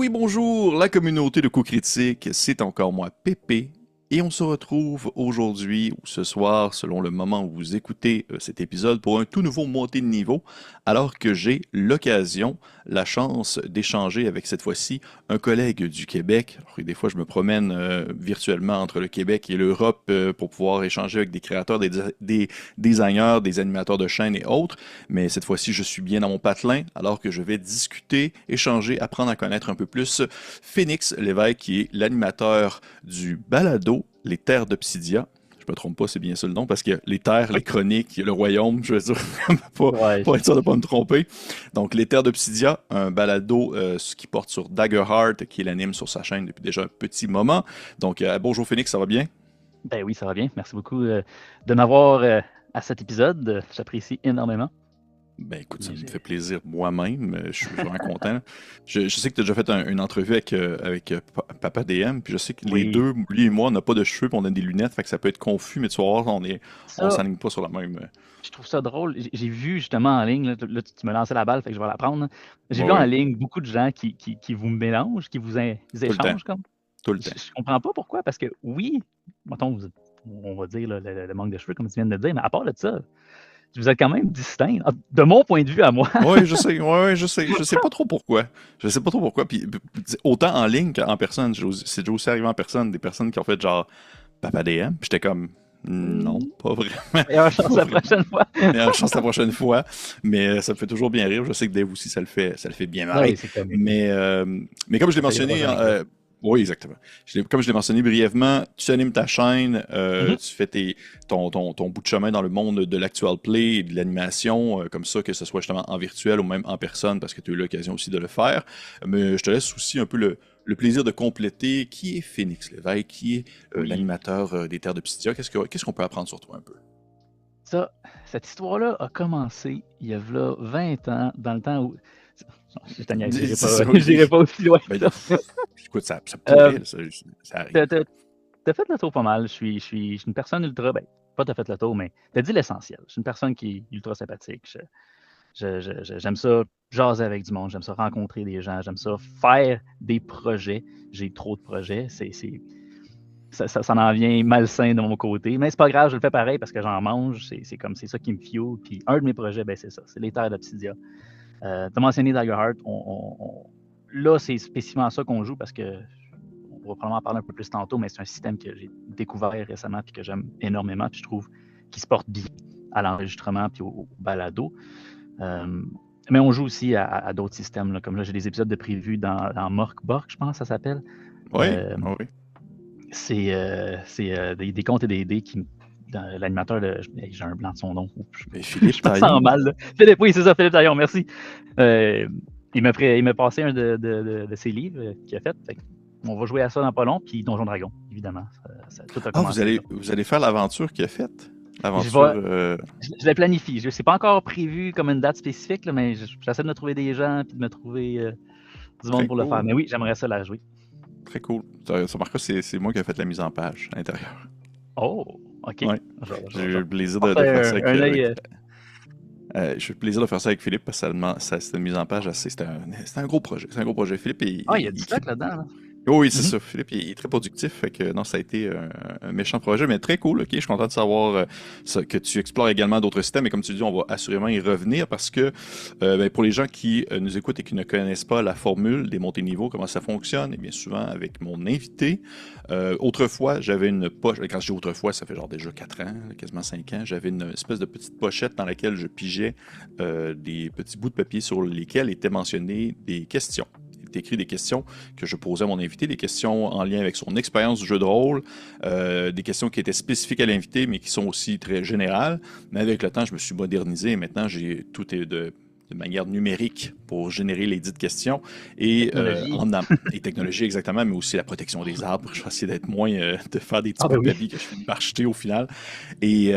oui, bonjour, la communauté de coups critiques, c'est encore moi, Pépé, et on se retrouve aujourd'hui ou ce soir, selon le moment où vous écoutez cet épisode, pour un tout nouveau montée de niveau, alors que j'ai l'occasion, la chance d'échanger avec cette fois-ci un collègue du Québec. Alors, des fois, je me promène virtuellement entre le Québec et l'Europe pour pouvoir échanger avec des créateurs, des designers, des animateurs de chaînes et autres. Mais cette fois-ci, je suis bien dans mon patelin, alors que je vais discuter, échanger, apprendre à connaître un peu plus Phénix Lévesque, qui est l'animateur du balado Les Terres d'Obsidia. Je me trompe pas, c'est bien ça le nom, parce qu'il y a les terres, les Oui. chroniques, il y a le royaume, je veux dire, Ouais. pour être sûr de ne pas me tromper. Donc, Les Terres d'Obsidia, un balado qui porte sur Daggerheart, qui l'anime sur sa chaîne depuis déjà un petit moment. Donc, bonjour Phoenix, ça va bien? Ben oui, ça va bien. Merci beaucoup de m'avoir à cet épisode. J'apprécie énormément. Ben écoute, ça Puis me fait plaisir moi-même. Je suis vraiment content. Je sais que tu as déjà fait une entrevue avec Papa DM, puis je sais que les Oui, deux, lui et moi, on n'a pas de cheveux, puis on a des lunettes, fait que ça peut être confus, mais tu vas voir, on ça, s'aligne pas sur la même. je trouve ça drôle. J'ai vu justement en ligne, là, tu me lançais la balle, fait que je vais la prendre. J'ai Ouais, vu en ouais, ligne beaucoup de gens qui vous mélangent, ils tout le temps, échangent comme. tout le Je, temps. je comprends pas pourquoi, parce que oui, mettons, on va dire là, le manque de cheveux, comme tu viens de le dire, mais à part de ça, vous êtes quand même distincts. De mon point de vue à moi. Ouais, je sais, ouais, je sais. Je sais pas trop pourquoi. Je sais pas trop pourquoi. Puis, autant en ligne qu'en personne, c'est déjà aussi arrivé en personne, des personnes qui ont fait genre Papa DM, puis j'étais comme non, pas vraiment, Meilleure pas chance la vraiment. prochaine fois. Meilleure chance la prochaine fois. Mais ça me fait toujours bien rire. Je sais que Dave aussi, ça le fait bien Ben marrer. oui, c'est comique. Mais comme je l'ai Ça y est, mentionné, prochaine anecdote. oui, exactement. Comme je l'ai mentionné brièvement, tu animes ta chaîne, Mhm. tu fais ton bout de chemin dans le monde de l'actual play et de l'animation, comme ça, que ce soit justement en virtuel ou même en personne, parce que tu as eu l'occasion aussi de le faire. Mais je te laisse aussi un peu le plaisir de compléter. Qui est Phénix Lévesque? Qui est Oui. l'animateur des Terres de Psidia? Qu'est-ce qu'on peut apprendre sur toi un peu? Ça, cette histoire-là a commencé il y a v'là 20 ans, dans le temps où. Non, je te niaise, C'est j'irai ça, pas, oui. j'irai pas aussi loin que Ben, ça. écoute, ça Euh, pourrait, ça t'as, arrive. t'as- t'as fait le tour pas mal. Je suis une personne ultra. Ben, pas t'as fait le tour, mais t'as dit l'essentiel. Je suis une personne qui est ultra sympathique. J'aime ça jaser avec du monde, j'aime ça rencontrer des gens, j'aime ça faire des projets. J'ai trop de projets. Ça en vient malsain de mon côté. Mais c'est pas grave, je le fais pareil parce que j'en mange. C'est ça qui me fuel. Puis un de mes projets, ben, c'est ça. C'est les terres d'Obsidia. Tu as mentionné Daggerheart. Là, c'est spécifiquement ça qu'on joue parce que on va probablement en parler un peu plus tantôt, mais c'est un système que j'ai découvert récemment et que j'aime énormément. Puis je trouve qu'il se porte bien à l'enregistrement puis au balado. Euh, mais on joue aussi à d'autres systèmes. Là, comme là, j'ai des épisodes de prévus dans Morkborg, je pense que ça s'appelle. Oui, Euh, oui. c'est des contes et des dés qui. L'animateur de. J'ai un blanc de son nom. Mais Je Philippe me sens Taillon? mal. Là. Philippe, oui, c'est ça, Philippe Taillon, merci. Euh, il m'a passé un de ses livres qu'il a fait. On va jouer à ça dans pas long, puis Donjon Dragon, évidemment. Tout a Ah, commencé là. vous allez faire l'aventure qu'il a faite? Je, L'aventure. vais, je la planifie. Je sais pas encore prévu comme une date spécifique, là, mais j'essaie de me trouver des gens puis de me trouver du monde Très pour le faire. cool. Mais oui, j'aimerais ça la jouer. Très cool. Ça marque, c'est moi qui ai fait la mise en page à l'intérieur. Oh, OK. Ouais. J'ai eu Je le plaisir porte de faire ça un œil. j'ai eu le plaisir de faire ça avec Philippe parce que c'était une mise en page assez. C'était un gros projet. C'est un gros projet. Philippe, Ah, il y a du stock là-dedans. Là. oh oui, c'est Mhm. ça. Philippe, il est très productif. Fait que non, ça a été un méchant projet, mais très cool. Ok, je suis content de savoir que tu explores également d'autres systèmes. Et comme tu dis, on va assurément y revenir parce que ben, pour les gens qui nous écoutent et qui ne connaissent pas la formule des montées niveau, comment ça fonctionne, et bien souvent avec mon invité. Autrefois, j'avais une poche. Quand je dis autrefois, ça fait genre déjà 4 ans, quasiment 5 ans. J'avais une espèce de petite pochette dans laquelle je pigeais des petits bouts de papier sur lesquels étaient mentionnées des questions écrit des questions que je posais à mon invité, des questions en lien avec son expérience du jeu de rôle, des questions qui étaient spécifiques à l'invité, mais qui sont aussi très générales. Mais avec le temps, je me suis modernisé et maintenant, tout est de manière numérique pour générer les dites questions Technologie. et technologie exactement, mais aussi la protection des arbres. Je vais essayer d'être moins de faire des petits Ah, bouts ben de oui. papier que je finis par jeter au final. Et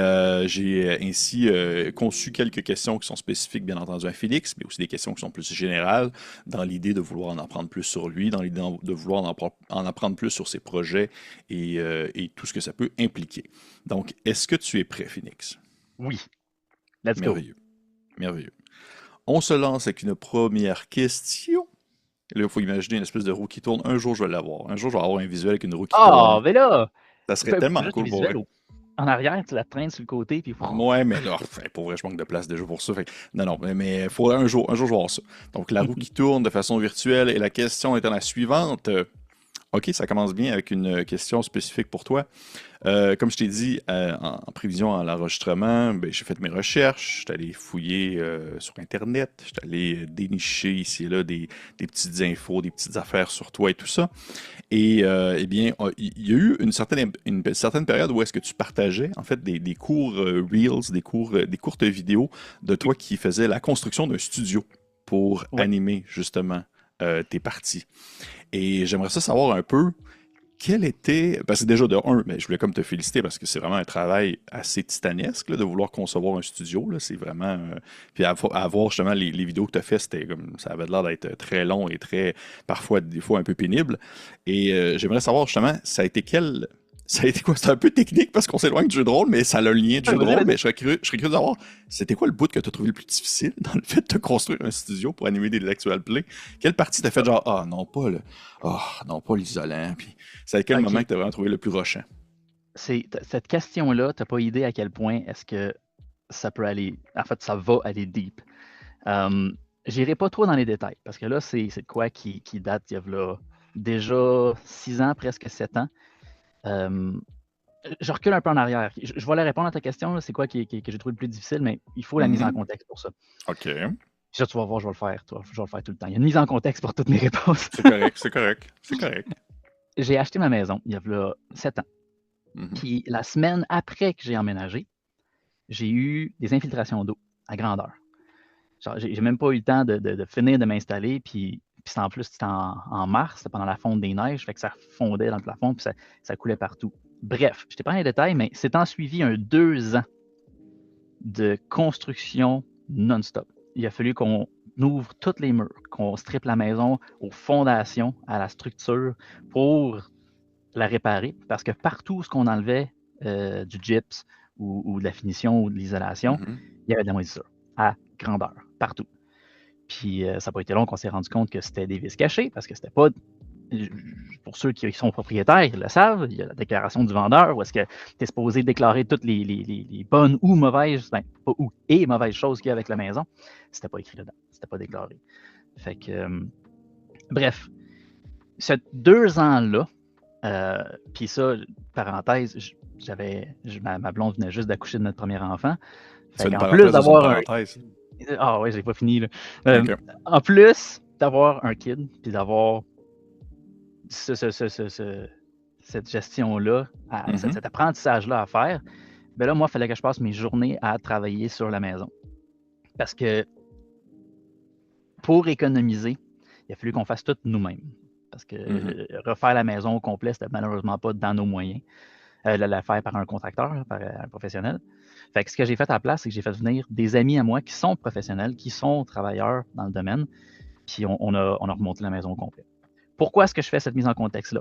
j'ai ainsi conçu quelques questions qui sont spécifiques, bien entendu, à Félix, mais aussi des questions qui sont plus générales, dans l'idée de vouloir en apprendre plus sur lui, dans l'idée de vouloir en apprendre plus sur ses projets et tout ce que ça peut impliquer. Donc, est-ce que tu es prêt, Phoenix? Oui. Let's go. Merveilleux, merveilleux. On se lance avec une première question. Là, il faut imaginer une espèce de roue qui tourne. Un jour, je vais l'avoir. Un jour, je vais avoir un visuel avec une roue qui Ah, tourne. mais là, Ça serait tellement juste le cool pour visuel vrai. en arrière, tu la traînes sur le côté, puis Ouais, mais là, pour vrai, je manque de place déjà pour ça. Non, non, mais faudrait un jour, je vais avoir ça. Donc, la roue qui tourne de façon virtuelle, et la question étant la suivante. OK, ça commence bien avec une question spécifique pour toi. Comme je t'ai dit, en prévision à l'enregistrement, ben, j'ai fait mes recherches, je suis allé fouiller sur Internet, je suis allé dénicher ici et là des petites infos, des petites affaires sur toi et tout ça. Et eh bien, il y a eu une certaine période où est-ce que tu partageais en fait des courts Reels, des courtes vidéos de toi qui faisais la construction d'un studio pour ouais. animer justement tes parties. Et j'aimerais ça savoir un peu quel était. Parce que déjà, de un, mais je voulais comme te féliciter parce que c'est vraiment un travail assez titanesque là, de vouloir concevoir un studio. Là, c'est vraiment. Puis à voir justement les vidéos que tu as fait, c'était comme. Ça avait l'air d'être très long et très. Parfois, des fois, un peu pénible. Et j'aimerais savoir justement, ça a été quel. Ça a été quoi? C'est un peu technique parce qu'on s'éloigne du jeu de rôle, mais ça a le lien du jeu de Vas-y, rôle. vas-y. Mais je serais curieux de savoir, c'était quoi le bout que tu as trouvé le plus difficile dans le fait de te construire un studio pour animer des actual play? Quelle partie t'as fait genre, ah non, pas le. Ah non, pas l'isolant. Puis c'est à quel moment OK. que tu as vraiment trouvé le plus rushant? Cette question-là, tu n'as pas idée à quel point est-ce que ça peut aller. En fait, ça va aller deep. J'irai pas trop dans les détails, parce que là, c'est de quoi qui date il y a là, déjà 6 ans, presque 7 ans. Euh, je recule un peu en arrière. Je vais aller répondre à ta question, c'est quoi que j'ai trouvé le plus difficile, mais il faut la mise en Mhm. contexte pour ça. OK. Puis ça, tu vas voir, je vais le faire. Je vais le faire tout le temps. Il y a une mise en contexte pour toutes mes réponses. C'est correct, c'est correct, c'est correct. J'ai acheté ma maison il y a là, 7 ans. Mhm. Puis la semaine après que j'ai emménagé, j'ai eu des infiltrations d'eau à grandeur. Genre, j'ai même pas eu le temps de finir de m'installer. Puis en plus, c'était en mars, c'était pendant la fonte des neiges, fait que ça fondait dans le plafond, puis ça coulait partout. Bref, je t'ai pas dans les détails, mais c'est en suivi un 2 ans de construction non-stop. Il a fallu qu'on ouvre tous les murs, qu'on strippe la maison aux fondations, à la structure pour la réparer, parce que partout ce qu'on enlevait du gyps ou de la finition ou de l'isolation, Mhm. il y avait de la moisissure à grandeur, partout. Puis ça n'a pas été long qu'on s'est rendu compte que c'était des vis cachées, parce que c'était pas. Pour ceux qui sont propriétaires, ils le savent, il y a la déclaration du vendeur où est-ce que tu es supposé déclarer toutes les bonnes ou mauvaises, ben, pas ou, et mauvaises choses qu'il y a avec la maison. C'était pas écrit dedans, c'était pas déclaré. Fait que, bref, ces 2 ans-là, puis ça, parenthèse, ma blonde venait juste d'accoucher de notre premier enfant. Tu Fait fais une qu'en plus parenthèse dans une d'avoir un. parenthèse. Ah ouais, j'ai pas fini, là. Euh, OK. En plus d'avoir un kid, puis d'avoir cette gestion-là, Mhm. cet apprentissage-là à faire, ben là, moi, il fallait que je passe mes journées à travailler sur la maison. Parce que pour économiser, il a fallu qu'on fasse tout nous-mêmes. Parce que Mhm. refaire la maison au complet, c'était malheureusement pas dans nos moyens. La faire par un contracteur, par un professionnel. Fait que ce que j'ai fait à la place, c'est que j'ai fait venir des amis à moi qui sont professionnels, qui sont travailleurs dans le domaine, puis on a remonté la maison au complet. Pourquoi est-ce que je fais cette mise en contexte-là?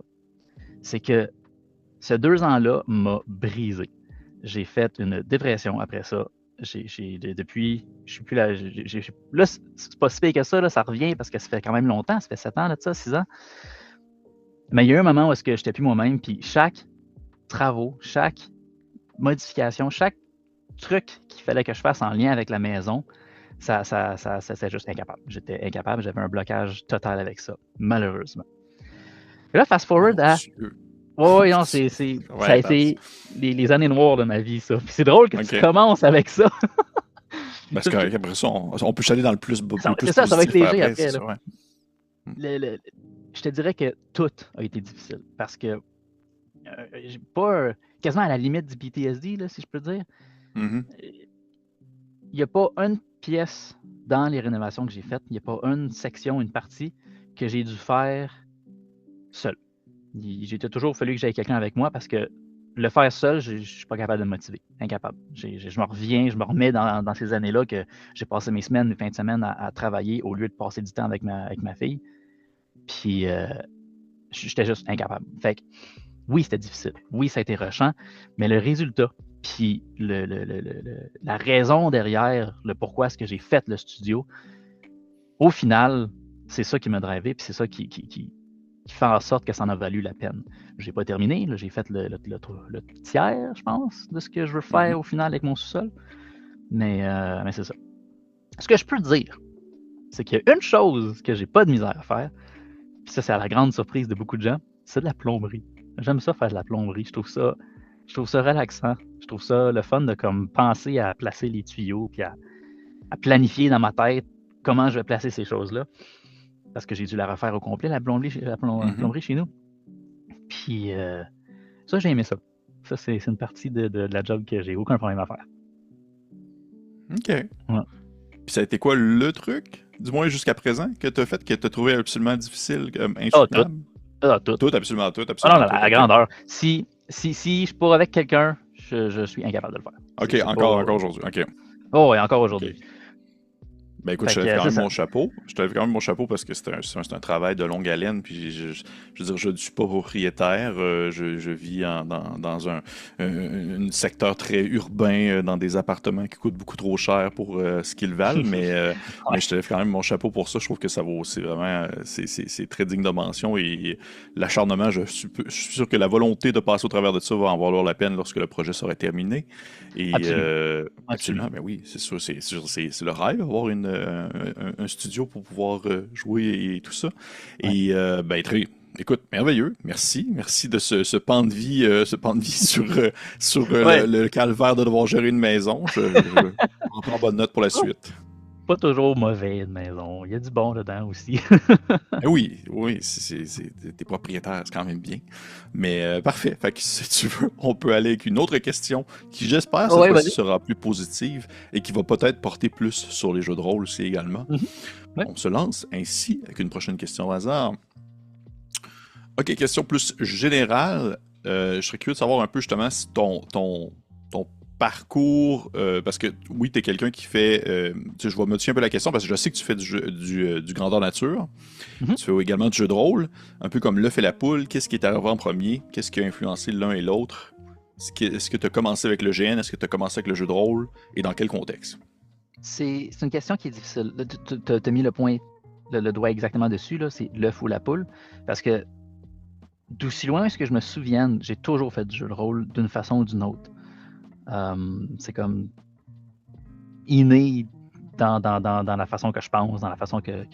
C'est que ces 2 ans-là m'a brisé. J'ai fait une dépression après ça. Depuis, je suis plus là. Là, c'est pas si pire que ça, là, ça revient parce que ça fait quand même longtemps, ça fait 7 ans de ça, 6 ans. Mais il y a eu un moment où est-ce que je n'étais plus moi-même, puis chaque travaux, chaque modification, chaque truc qu'il fallait que je fasse en lien avec la maison, c'est juste incapable. J'étais incapable, j'avais un blocage total avec ça, malheureusement. Et là, fast forward Mon à. Dieu. Ouais, non, ça a Ouais, été les années noires de ma vie, ça. Puis c'est drôle que tu OK. commences avec ça. Ben, c'est correct. Après ça, on peut aller dans le plus C'est ça, ça va être positif léger après, c'est après. Là. ça, ouais. Le- le- je te dirais que tout a été difficile parce que j'ai pas quasiment à la limite du PTSD, là, si je peux dire. Mhm. Il n'y a pas une pièce dans les rénovations que j'ai faites, il n'y a pas une section, une partie que j'ai dû faire seul. J'ai toujours fallu que j'aille quelqu'un avec moi parce que le faire seul, je ne suis pas capable de me motiver. Incapable. Je me reviens, je me remets dans ces années-là que j'ai passé mes semaines, mes fins de semaine à travailler au lieu de passer du temps avec ma fille. Puis j'étais juste incapable. Fait que oui, c'était difficile. Oui, ça a été rushant, mais le résultat, puis la raison derrière le pourquoi est-ce que j'ai fait le studio, au final, c'est ça qui m'a drivé, puis c'est ça qui fait en sorte que ça en a valu la peine. J'ai pas terminé, là, j'ai fait le tiers, je pense, de ce que je veux Mhm. faire au final avec mon sous-sol. Mais c'est ça. Ce que je peux dire, c'est qu'il y a une chose que j'ai pas de misère à faire, puis ça, c'est à la grande surprise de beaucoup de gens, c'est de la plomberie. J'aime ça faire de la plomberie. Je trouve ça relaxant. Je trouve ça le fun de comme penser à placer les tuyaux, puis à planifier dans ma tête comment je vais placer ces choses-là. Parce que j'ai dû la refaire au complet, la plomberie, Mhm. plomberie chez nous. Puis ça, j'ai aimé ça. Ça, c'est une partie de la job que j'ai aucun problème à faire. OK. Ouais. Puis ça a été quoi le truc, du moins jusqu'à présent, que tu as fait, que tu as trouvé absolument difficile, Ah, tout. insoutenable? Ah, tout. Tout, absolument tout, Ah non, absolument tout, la OK. grandeur. Si je pars avec quelqu'un, je suis incapable de le faire. OK, C'est encore, pas. encore aujourd'hui, OK. Oh, et encore OK. aujourd'hui. Ben écoute, je Fait te lève que quand c'est même ça. mon chapeau. Je te lève quand même mon chapeau parce que c'est un travail de longue haleine. Puis je veux dire, je ne suis pas propriétaire. Je vis dans un secteur très urbain, dans des appartements qui coûtent beaucoup trop cher pour ce qu'ils valent. Mais Ouais. je te lève quand même mon chapeau pour ça. Je trouve que ça vaut aussi vraiment. C'est très digne de mention. Et l'acharnement, je suis sûr que la volonté de passer au travers de ça va en valoir la peine lorsque le projet sera terminé. Et Absolument. absolument, Absolument. ben oui, c'est sûr, c'est le rêve, avoir un studio pour pouvoir jouer et tout ça. Ouais. Et ben, écoute, merveilleux, merci de ce pan de vie, sur Ouais. le calvaire de devoir gérer une maison. Je en prends bonne note pour la Pas, suite. pas toujours mauvais, une maison. Il y a du bon dedans aussi. Eh oui, oui, t'es propriétaire, c'est quand même bien. Mais parfait. Fait que si tu veux, on peut aller avec une autre question qui, j'espère, cette Ouais, fois-ci vas-y. sera plus positive et qui va peut-être porter plus sur les jeux de rôle aussi également. Mhm. Ouais. On se lance ainsi avec une prochaine question au hasard. Ok, question plus générale. Je serais curieux de savoir un peu justement si ton parcours, parce que oui, tu es quelqu'un qui fait, tu sais, je vais modifier un peu la question parce que je sais que tu fais du grandeur nature. Mhm. Tu fais également du jeu de rôle, un peu comme l'œuf et la poule. Qu'est-ce qui est arrivé en premier? Qu'est-ce qui a influencé l'un et l'autre? Est-ce que tu as commencé avec le GN? Est-ce que tu as commencé avec le jeu de rôle? Et dans quel contexte? C'est une question qui est difficile. Là, tu as mis le point, le doigt exactement dessus, là, c'est l'œuf ou la poule. Parce que d'aussi loin est-ce que je me souvienne, j'ai toujours fait du jeu de rôle d'une façon ou d'une autre. C'est comme inné dans la façon que je pense, dans la façon que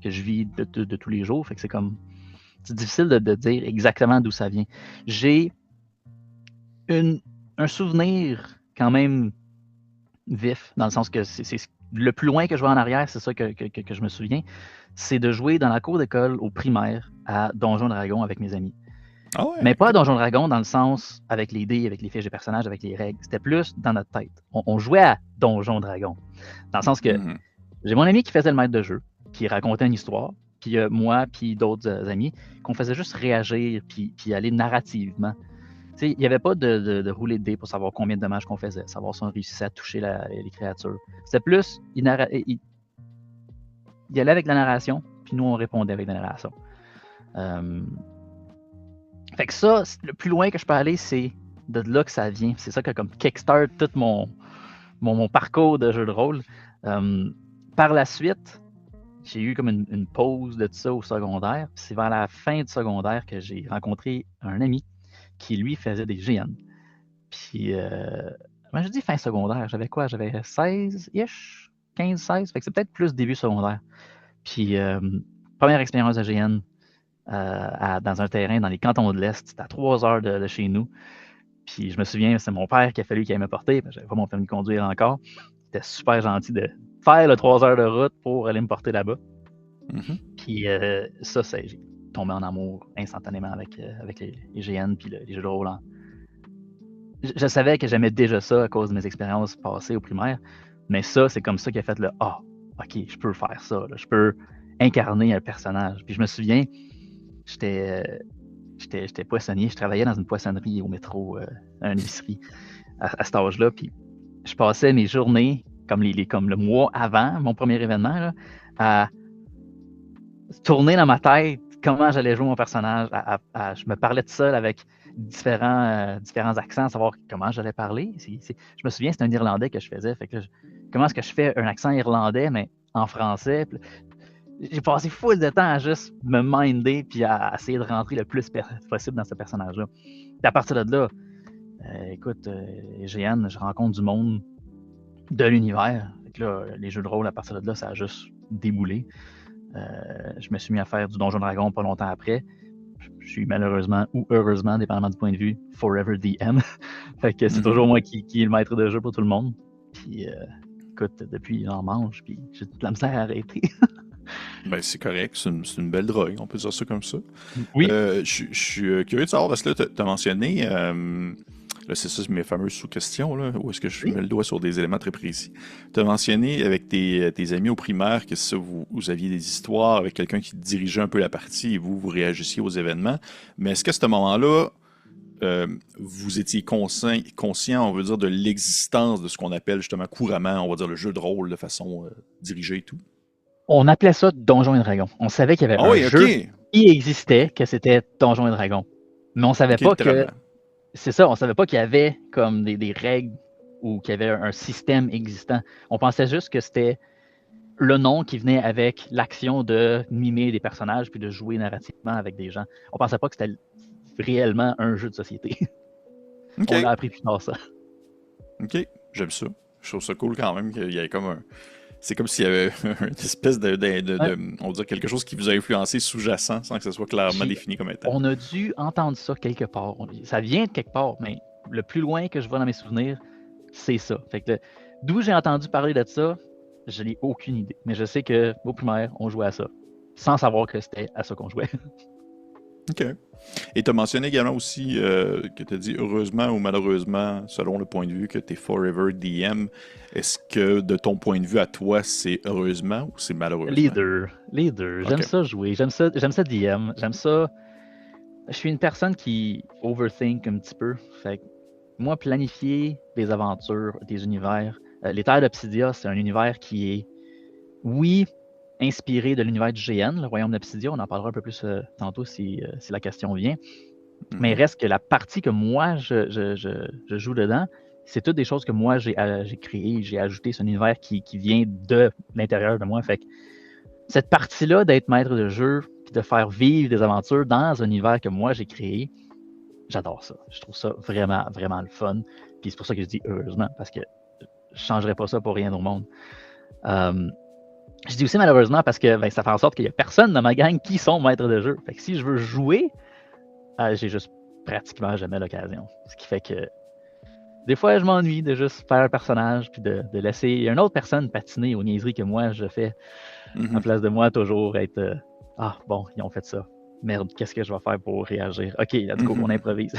je vis de tous les jours. Fait que c'est difficile de dire exactement d'où ça vient. J'ai un souvenir quand même vif, dans le sens que c'est le plus loin que je vais en arrière, c'est ça que je me souviens, c'est de jouer dans la cour d'école au primaire à Donjon Dragon avec mes amis. Ah ouais, Mais pas à ok. Donjon Dragon dans le sens avec les dés, avec les fiches de personnages, avec les règles. C'était plus dans notre tête. On jouait à Donjon Dragon. Dans le sens que Mhm. j'ai mon ami qui faisait le maître de jeu, qui racontait une histoire, puis moi, puis d'autres amis, qu'on faisait juste réagir, puis aller narrativement. Il n'y avait pas de rouler de dés pour savoir combien de dommages qu'on faisait, savoir si on réussissait à toucher les créatures. C'était plus, il allait avec la narration, puis nous, on répondait avec la narration. Fait que ça, le plus loin que je peux aller, c'est de là que ça vient. C'est ça qui a comme kickstart tout mon parcours de jeu de rôle. Par la suite, j'ai eu comme une pause de tout ça au secondaire. C'est vers la fin du secondaire que j'ai rencontré un ami qui, lui, faisait des GN. Puis, moi, je dis fin secondaire. J'avais quoi? J'avais 16-ish, 15-16. Fait que c'est peut-être plus début secondaire. Puis, première expérience de GN dans un terrain dans les cantons de l'Est. C'était à 3 heures de chez nous. Puis, je me souviens, c'est mon père qui a fallu qu'il aille me porter. J'avais pas mon permis de conduire encore. Il était super gentil de faire le 3 heures de route pour aller me porter là-bas. Mhm. Puis, ça, j'ai tombé en amour instantanément avec les GN puis les jeux de rôle. Je savais que j'aimais déjà ça à cause de mes expériences passées au primaire, mais ça, c'est comme ça qu'il a fait le Ah, ok, je peux faire ça, là. Je peux incarner un personnage. Puis je me souviens, j'étais poissonnier, je travaillais dans une poissonnerie au métro, à une épicerie à cet âge-là. Puis je passais mes journées, comme le mois avant mon premier événement, là, à tourner dans ma tête comment j'allais jouer mon personnage. Je me parlais tout seul avec différents accents, savoir comment j'allais parler. Je me souviens, c'était un Irlandais que je faisais. Fait que comment est-ce que je fais un accent irlandais, mais en français? j'ai passé full de temps à juste me minder puis à essayer de rentrer le plus possible dans ce personnage-là. Puis à partir de là, écoute, GN, je rencontre du monde de l'univers. Fait que là, les jeux de rôle, à partir de là, ça a juste déboulé. Je me suis mis à faire du Donjon Dragon pas longtemps après. Je suis malheureusement ou heureusement, dépendamment du point de vue, forever DM. Fait que c'est toujours moi qui est le maître de jeu pour tout le monde. Puis écoute, depuis, j'en mange, puis j'ai de la misère à arrêter. Ben, c'est correct, c'est une belle drogue, on peut dire ça comme ça. Oui. Je suis curieux de savoir, parce que là, tu as mentionné, là, c'est ça, mes fameuses sous-questions, là, où est-ce que je mets le doigt sur des éléments très précis. Tu as mentionné avec tes amis au primaire que ça, vous aviez des histoires avec quelqu'un qui dirigeait un peu la partie et vous réagissiez aux événements. Mais est-ce qu'à ce moment-là, vous étiez conscient, on veut dire, de l'existence de ce qu'on appelle justement couramment, on va dire, le jeu de rôle de façon dirigée et tout? On appelait ça Donjons et Dragons. On savait qu'il y avait un jeu qui existait, que c'était Donjons et Dragons. Mais on savait pas que... C'est ça, on savait pas qu'il y avait comme des règles ou qu'il y avait un système existant. On pensait juste que c'était le nom qui venait avec l'action de mimer des personnages puis de jouer narrativement avec des gens. On pensait pas que c'était réellement un jeu de société. On l'a appris plus tard, ça. OK, j'aime ça. Je trouve ça cool quand même qu'il y ait comme un... C'est comme s'il y avait une espèce de on va dire quelque chose qui vous a influencé sous-jacent sans que ce soit clairement défini comme étant. On a dû entendre ça quelque part. Ça vient de quelque part, mais le plus loin que je vois dans mes souvenirs, c'est ça. Fait que d'où j'ai entendu parler de ça, je n'ai aucune idée. Mais je sais qu'au primaire, on jouait à ça, sans savoir que c'était à ça qu'on jouait. OK. Et tu as mentionné également aussi que tu as dit heureusement ou malheureusement, selon le point de vue, que tu es forever DM. Est-ce que de ton point de vue à toi, c'est heureusement ou c'est malheureusement? Les deux. Okay. J'aime ça jouer. J'aime ça DM. J'aime ça. Je suis une personne qui overthink un petit peu. Fait que moi, planifier des aventures, des univers. Les Terres d'Obsidia, c'est un univers qui est, oui, inspiré de l'univers du GN, le Royaume d'Obsidia. On en parlera un peu plus tantôt si la question vient. Mais il reste que la partie que moi, je joue dedans, c'est toutes des choses que moi, j'ai créées, j'ai ajouté. C'est un univers qui vient de l'intérieur de moi. Fait que cette partie-là d'être maître de jeu puis de faire vivre des aventures dans un univers que moi, j'ai créé, j'adore ça. Je trouve ça vraiment, vraiment le fun. Puis c'est pour ça que je dis heureusement, parce que je ne changerais pas ça pour rien au monde. Je dis aussi malheureusement parce que ça fait en sorte qu'il n'y a personne dans ma gang qui sont maîtres de jeu. Fait que si je veux jouer, j'ai juste pratiquement jamais l'occasion. Ce qui fait que des fois, je m'ennuie de juste faire un personnage puis de laisser une autre personne patiner aux niaiseries que moi je fais en place de moi toujours être bon, ils ont fait ça. Merde, qu'est-ce que je vais faire pour réagir? OK, let's go, on improvise.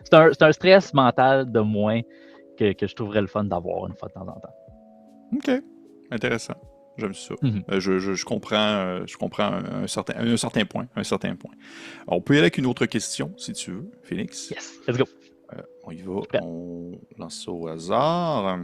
c'est un stress mental de moins que je trouverais le fun d'avoir une fois de temps en temps. OK, intéressant. J'aime ça. Je comprends un certain point. Alors, on peut y aller avec une autre question, si tu veux, Phoenix. Yes, let's go. On y va. On lance ça au hasard.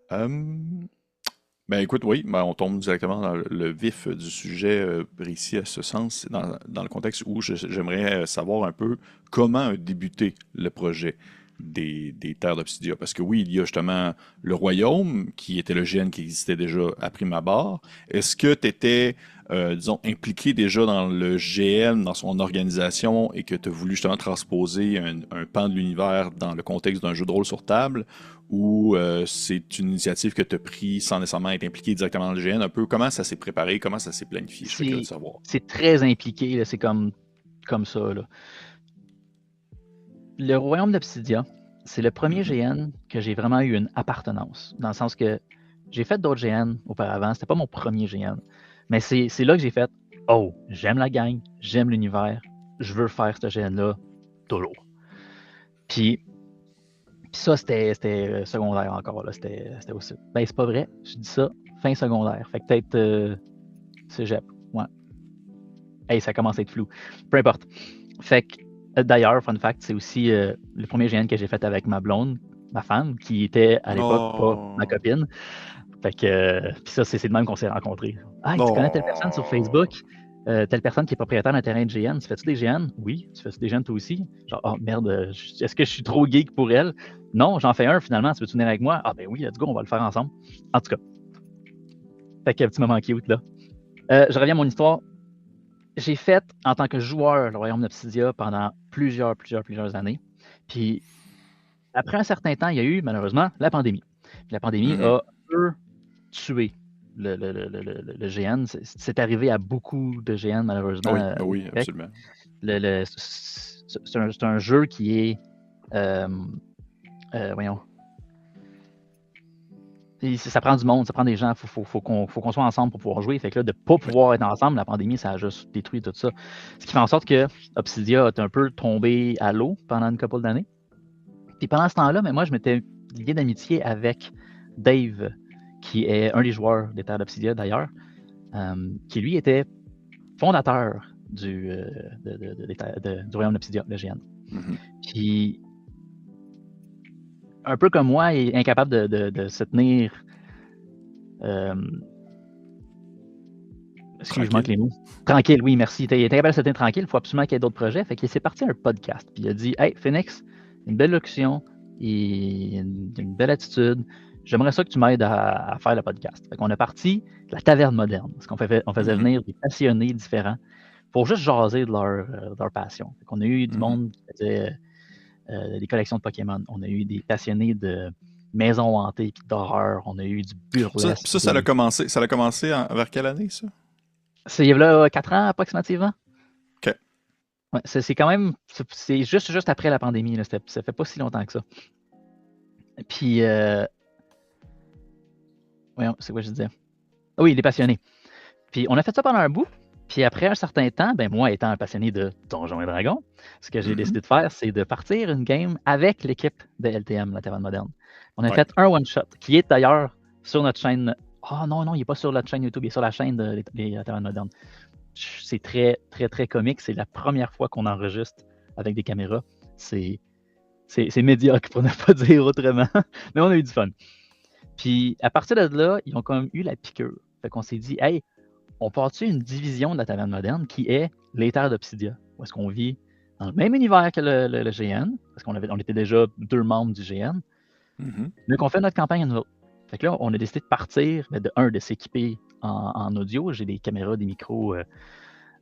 Ben écoute, oui, on tombe directement dans le vif du sujet précis à ce sens, dans le contexte où j'aimerais savoir un peu comment a débuté le projet des Terres d'Obsidia. Parce que oui, il y a justement le royaume, qui était le GN qui existait déjà à prime abord. Est-ce que tu étais, disons, impliqué déjà dans le GN, dans son organisation, et que tu as voulu justement transposer un pan de l'univers dans le contexte d'un jeu de rôle sur table, ou c'est une initiative que tu as prise sans nécessairement être impliqué directement dans le GN? Un peu, comment ça s'est préparé, comment ça s'est planifié? Je suis curieux de savoir. C'est très impliqué, là, c'est comme ça, là. Le Royaume d'Obsidia, c'est le premier GN que j'ai vraiment eu une appartenance. Dans le sens que j'ai fait d'autres GN auparavant. C'était pas mon premier GN. Mais c'est là que j'ai fait « Oh, j'aime la gang, j'aime l'univers, je veux faire ce GN-là toujours. » Puis ça, c'était secondaire encore. C'était aussi. Ben, c'est pas vrai. Je dis ça, fin secondaire. Fait que peut-être cégep. Ouais. Hey, ça commence à être flou. Peu importe. Fait que d'ailleurs, fun fact, c'est aussi le premier GN que j'ai fait avec ma blonde, ma femme, qui était à l'époque pas ma copine. Fait que, puis ça, c'est de même qu'on s'est rencontrés. Ah, tu connais telle personne sur Facebook, telle personne qui est propriétaire d'un terrain de GN. Tu fais-tu des GN? Oui. Tu fais-tu des GN toi aussi? Genre, oh merde, est-ce que je suis trop geek pour elle? Non, j'en fais un finalement. Tu veux venir avec moi? Ah ben oui, let's go, on va le faire ensemble. En tout cas, Fait que petit moment cute, là. Je reviens à mon histoire. J'ai fait, en tant que joueur, le Royaume d'Obsidia pendant plusieurs années. Puis, après un certain temps, il y a eu, malheureusement, la pandémie. Puis la pandémie a un peu tué le GN. C'est arrivé à beaucoup de GN, malheureusement. Oui, absolument. C'est un jeu qui est... voyons. Ça prend du monde, ça prend des gens, faut qu'on soit ensemble pour pouvoir jouer. Fait que là, de ne pas pouvoir être ensemble, la pandémie, ça a juste détruit tout ça. Ce qui fait en sorte que Obsidia est un peu tombé à l'eau pendant une couple d'années. Puis pendant ce temps-là, mais moi, je m'étais lié d'amitié avec Dave, qui est un des joueurs des Terres d'Obsidia d'ailleurs, qui lui était fondateur du Royaume d'Obsidia, le GN. Puis un peu comme moi, il est incapable de se tenir. Excuse-moi avec les mots. Tranquille, oui, merci. Il est incapable de se tenir tranquille, il faut absolument qu'il y ait d'autres projets. Fait qu'il s'est parti à un podcast. Puis il a dit: Hey, Phoenix, une belle locution, une belle attitude. J'aimerais ça que tu m'aides à faire le podcast. Fait qu'on a parti de la taverne moderne. Parce qu'on faisait venir des passionnés différents pour juste jaser de leur passion. Fait qu'on a eu du monde qui faisait des collections de Pokémon. On a eu des passionnés de maisons hantées et d'horreur. On a eu du burlesque. Ça a commencé vers quelle année, ça? C'est il y a 4 ans approximativement. OK. Ouais, c'est quand même... C'est juste après la pandémie. Là. Ça fait pas si longtemps que ça. Puis... Voyons, c'est quoi je disais? Ah oui, les passionnés. Puis on a fait ça pendant un bout. Puis après un certain temps, ben moi étant un passionné de Donjons et Dragons, ce que j'ai décidé de faire, c'est de partir une game avec l'équipe de LTM, la Taverne Moderne. On a fait un one-shot, qui est d'ailleurs sur notre chaîne. Oh non, il n'est pas sur notre chaîne YouTube, il est sur la chaîne de la Taverne Moderne. C'est très, très, très comique. C'est la première fois qu'on enregistre avec des caméras. C'est médiocre, pour ne pas dire autrement. Mais on a eu du fun. Puis à partir de là, ils ont quand même eu la piqûre. Fait qu'on s'est dit, hey, on part-tu une division de la Taverne Moderne qui est les Terres d'Obsidia, où est-ce qu'on vit dans le même univers que le GN, parce qu'on était déjà 2 membres du GN, mais qu'on fait notre campagne à nous autres. Fait que là, on a décidé de partir, de s'équiper en audio. J'ai des caméras, des micros,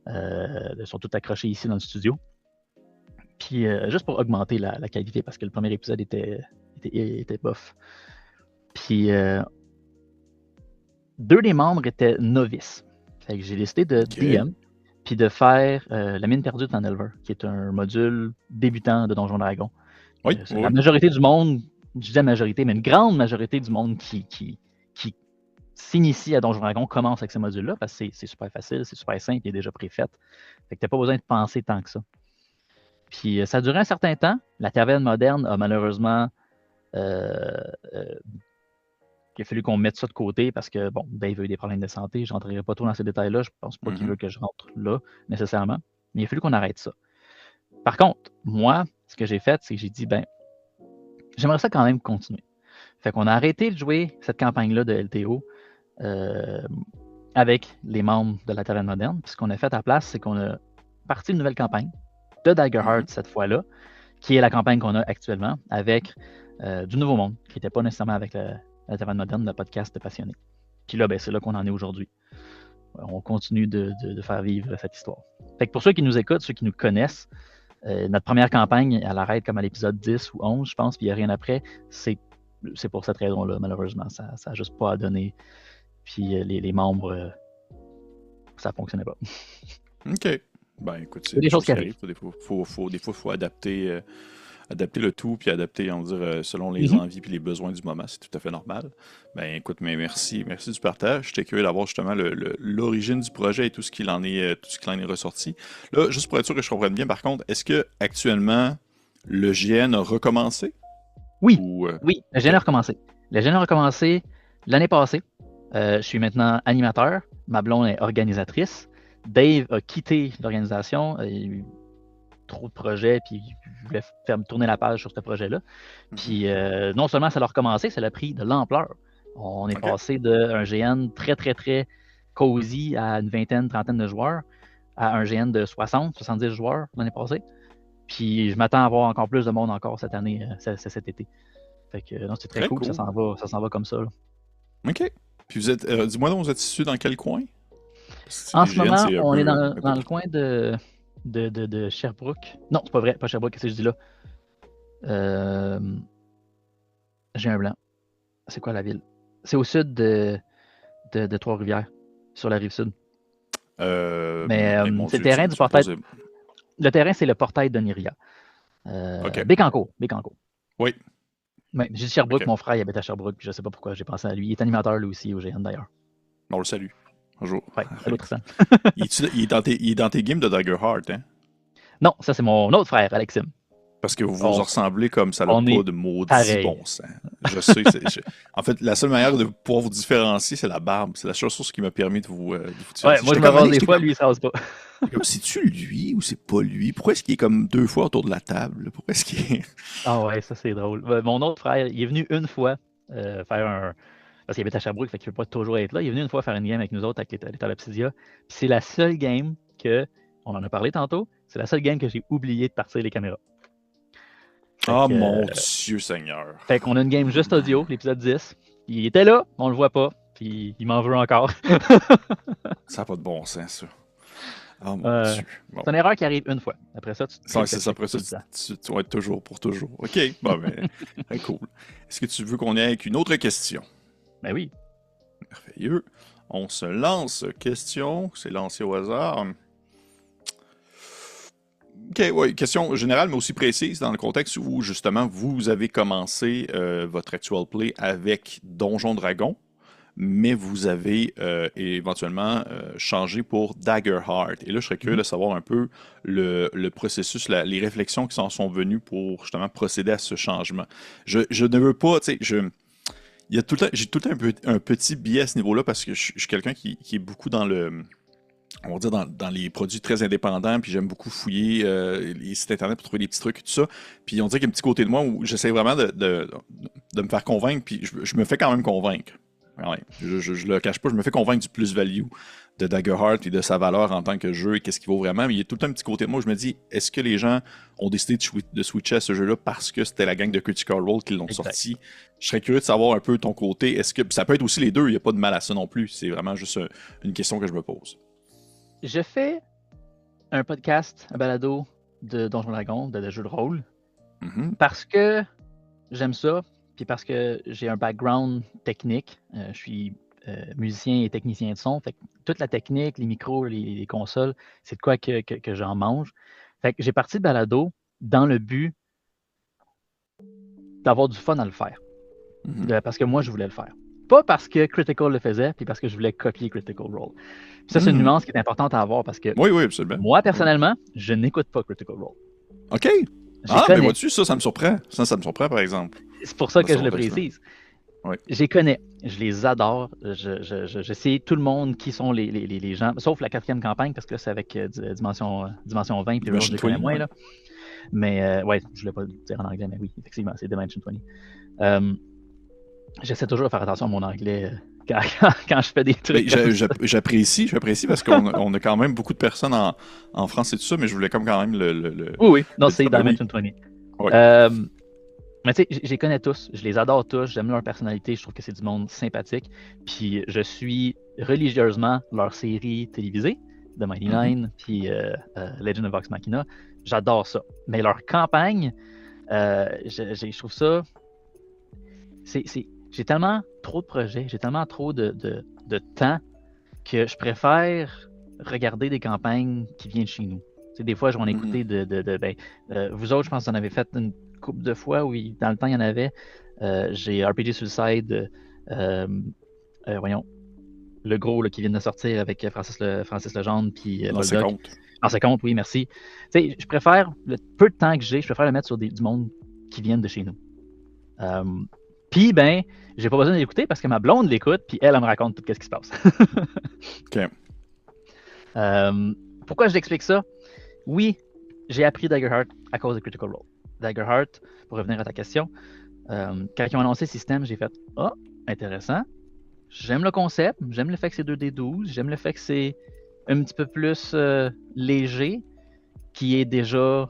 sont tous accrochés ici dans le studio. Puis juste pour augmenter la qualité, parce que le premier épisode était bof. Puis 2 des membres étaient novices. Fait que j'ai décidé de DM, puis de faire la mine perdue de Fandelver, qui est un module débutant de Donjons Dragons. La majorité du monde, je dis la majorité, mais une grande majorité du monde qui s'initie à Donjons Dragons commence avec ce module-là, parce que c'est super facile, c'est super simple, il est déjà préfait. Fait que t'as pas besoin de penser tant que ça. Puis ça a duré un certain temps. La Taverne Moderne a malheureusement... il a fallu qu'on mette ça de côté parce que, bon, Dave a eu des problèmes de santé. Je rentrerai pas trop dans ces détails-là. Je pense pas qu'il veut que je rentre là, nécessairement. Mais il a fallu qu'on arrête ça. Par contre, moi, ce que j'ai fait, c'est que j'ai dit, j'aimerais ça quand même continuer. Fait qu'on a arrêté de jouer cette campagne-là de LTO avec les membres de la Taverne Moderne. Puis ce qu'on a fait à la place, c'est qu'on a parti une nouvelle campagne de Daggerheart cette fois-là, qui est la campagne qu'on a actuellement avec du Nouveau Monde, qui n'était pas nécessairement avec la Taverne Moderne, le podcast de passionnés. Puis là, c'est là qu'on en est aujourd'hui. On continue de faire vivre cette histoire. Fait que pour ceux qui nous écoutent, ceux qui nous connaissent, notre première campagne, elle arrête comme à l'épisode 10 ou 11, je pense, puis il n'y a rien après. C'est pour cette raison-là, malheureusement. Ça n'a juste pas à donner. Puis les membres, ça ne fonctionnait pas. OK. Écoute, c'est des choses qui arrivent. Des fois, il faut adapter le tout, puis adapter, on va dire, selon les envies et les besoins du moment. C'est tout à fait normal. Écoute, mais merci du partage. J'étais curieux d'avoir justement l'origine du projet et tout ce qu'il en est ressorti. Là, juste pour être sûr que je comprenne bien, par contre, est-ce que actuellement le GN a recommencé? Oui, oui, le GN a recommencé. Le GN a recommencé l'année passée. Je suis maintenant animateur. Ma blonde est organisatrice. Dave a quitté l'organisation. Il y a eu trop de projets, puis je voulais faire tourner la page sur ce projet-là. Puis non seulement ça a recommencé, ça a pris de l'ampleur. On est passé d'un GN très, très, très cosy à une vingtaine, trentaine de joueurs, à un GN de 60, 70 joueurs l'année passée. Puis je m'attends à avoir encore plus de monde encore cette année, cet été. Fait que non, c'est très cool. Ça s'en va comme ça. Là. OK. Puis vous êtes, dis-moi donc, vous êtes situé dans quel coin? Parce que En ce l'IGN, moment, c'est un on est peu, dans, un peu dans le partout. coin de Sherbrooke. Non, c'est pas vrai, pas Sherbrooke, qu'est-ce que je dis là? Euh, j'ai un blanc. C'est quoi la ville? C'est au sud de Trois-Rivières, sur la rive sud. Mais Mais mon c'est le Dieu, terrain du tu me portail. poses... Le terrain, c'est le portail de Niria. OK. Bécancour. Oui, Ouais, j'ai dit Sherbrooke, OK. mon frère, il habite à Sherbrooke, puis je sais pas pourquoi j'ai pensé à lui. Il est animateur lui aussi au GN d'ailleurs. On le salue. Bonjour. Ouais, allô Tristan. Il est dans tes games de Dagger Heart, hein? Non, ça c'est mon autre frère, Alexim. Parce que vous vous On, ressemblez comme ça n'a on pas est de maudit pareil. bon sens. Je sais. En fait, la seule manière de pouvoir vous différencier, c'est la barbe. C'est la seule chose qui m'a permis de vous Ouais, différencier. moi je me Comme, rase des j'étais fois, lui il se rase pas. comme, c'est-tu lui ou c'est pas lui? Pourquoi est-ce qu'il est comme deux fois autour de la table? Pourquoi est-ce qu'il est... Ah ouais, ça c'est drôle. Mon autre frère, il est venu une fois faire un. Parce qu'il habite à Sherbrooke, fait qu'il ne peut pas toujours être là. Il est venu une fois faire une game avec nous autres avec l'état Obsidia. Puis c'est la seule game que, on en a parlé tantôt, c'est la seule game que j'ai oublié de partir les caméras. Oh mon Dieu Seigneur. Fait qu'on a une game juste audio, l'épisode 10. Il était là, on le voit pas, puis il m'en veut encore. Ça n'a pas de bon sens, ça. Oh mon Dieu. Bon. C'est une erreur qui arrive une fois. Après ça, tu te C'est ça, après ça, tu vas être toujours pour toujours. OK, bon, ben, très cool. Est-ce que tu veux qu'on ait avec une autre question? Ben oui. Merveilleux. On se lance. Question, c'est lancé au hasard. OK, oui, question générale, mais aussi précise dans le contexte où, justement, vous avez commencé votre actual play avec Donjon Dragon, mais vous avez éventuellement changé pour Dagger Heart. Et là, je serais curieux de savoir un peu le processus, les réflexions qui s'en sont venues pour, justement, procéder à ce changement. Je ne veux pas, tu sais, j'ai tout le temps un petit biais à ce niveau-là parce que je suis quelqu'un qui est beaucoup dans le... On va dire dans les produits très indépendants, puis j'aime beaucoup fouiller les sites internet pour trouver des petits trucs et tout ça. Puis on dirait qu'il y a un petit côté de moi où j'essaie vraiment de me faire convaincre, puis je me fais quand même convaincre. Ouais, je le cache pas, je me fais convaincre du plus-value de Daggerheart et de sa valeur en tant que jeu et qu'est-ce qu'il vaut vraiment. Mais il y a tout le temps un petit côté de moi où je me dis, est-ce que les gens ont décidé de switcher à ce jeu-là parce que c'était la gang de Critical Role qui l'ont sorti? Je serais curieux de savoir un peu ton côté. Est-ce que ça peut être aussi les deux, il n'y a pas de mal à ça non plus. C'est vraiment juste une question que je me pose. Je fais un podcast, un balado de Donjon Dragon, de jeux de rôle, parce que j'aime ça, puis parce que j'ai un background technique. Je suis musicien et technicien de son. Fait que toute la technique, les micros, les consoles, c'est de quoi que j'en mange. Fait que j'ai parti de balado dans le but d'avoir du fun à le faire. Parce que moi, je voulais le faire. Pas parce que Critical le faisait, puis parce que je voulais copier Critical Role. Puis ça, c'est une nuance qui est importante à avoir parce que oui, absolument. Moi, personnellement, je n'écoute pas Critical Role. OK. Mais vois-tu, ça me surprend. Ça me surprend, par exemple. C'est pour ça que je le précise. Oui. Je les connais, je les adore. Je sais tout le monde qui sont les gens, sauf la 4e campagne, parce que là, c'est avec Dimension 20, puis je les connais moins. Là. Mais ouais, je ne voulais pas le dire en anglais, mais oui, effectivement, c'est Dimension 20. J'essaie toujours de faire attention à mon anglais quand je fais des trucs. J'apprécie parce qu'on a quand même beaucoup de personnes en France et tout ça, mais je voulais quand même le... Oui, non, c'est Dimension 20. Oui. Mais tu sais, je les connais tous, je les adore tous, j'aime leur personnalité, je trouve que c'est du monde sympathique. Puis je suis religieusement leur série télévisée, The Mighty Nine, puis Legend of Vox Machina. J'adore ça. Mais leur campagne, je trouve ça... J'ai tellement trop de projets, j'ai tellement trop de temps que je préfère regarder des campagnes qui viennent de chez nous. T'sais, des fois, je vais en écouter vous autres, je pense que vous en avez fait une couple de fois où dans le temps, il y en avait. J'ai RPG Suicide, voyons, le gros là, qui vient de sortir avec Francis Legendre puis Boldoc. En compte, oui, merci. T'sais, je préfère, le peu de temps que j'ai, je préfère le mettre sur du monde qui viennent de chez nous. Puis, j'ai pas besoin d'écouter parce que ma blonde l'écoute, puis elle me raconte tout ce qui se passe. OK. Pourquoi je l'explique ça? Oui, j'ai appris Daggerheart à cause de Critical Role. Daggerheart, pour revenir à ta question, quand ils ont annoncé le système, j'ai fait « Ah, intéressant. J'aime le concept, j'aime le fait que c'est 2D12, j'aime le fait que c'est un petit peu plus léger, qui est déjà...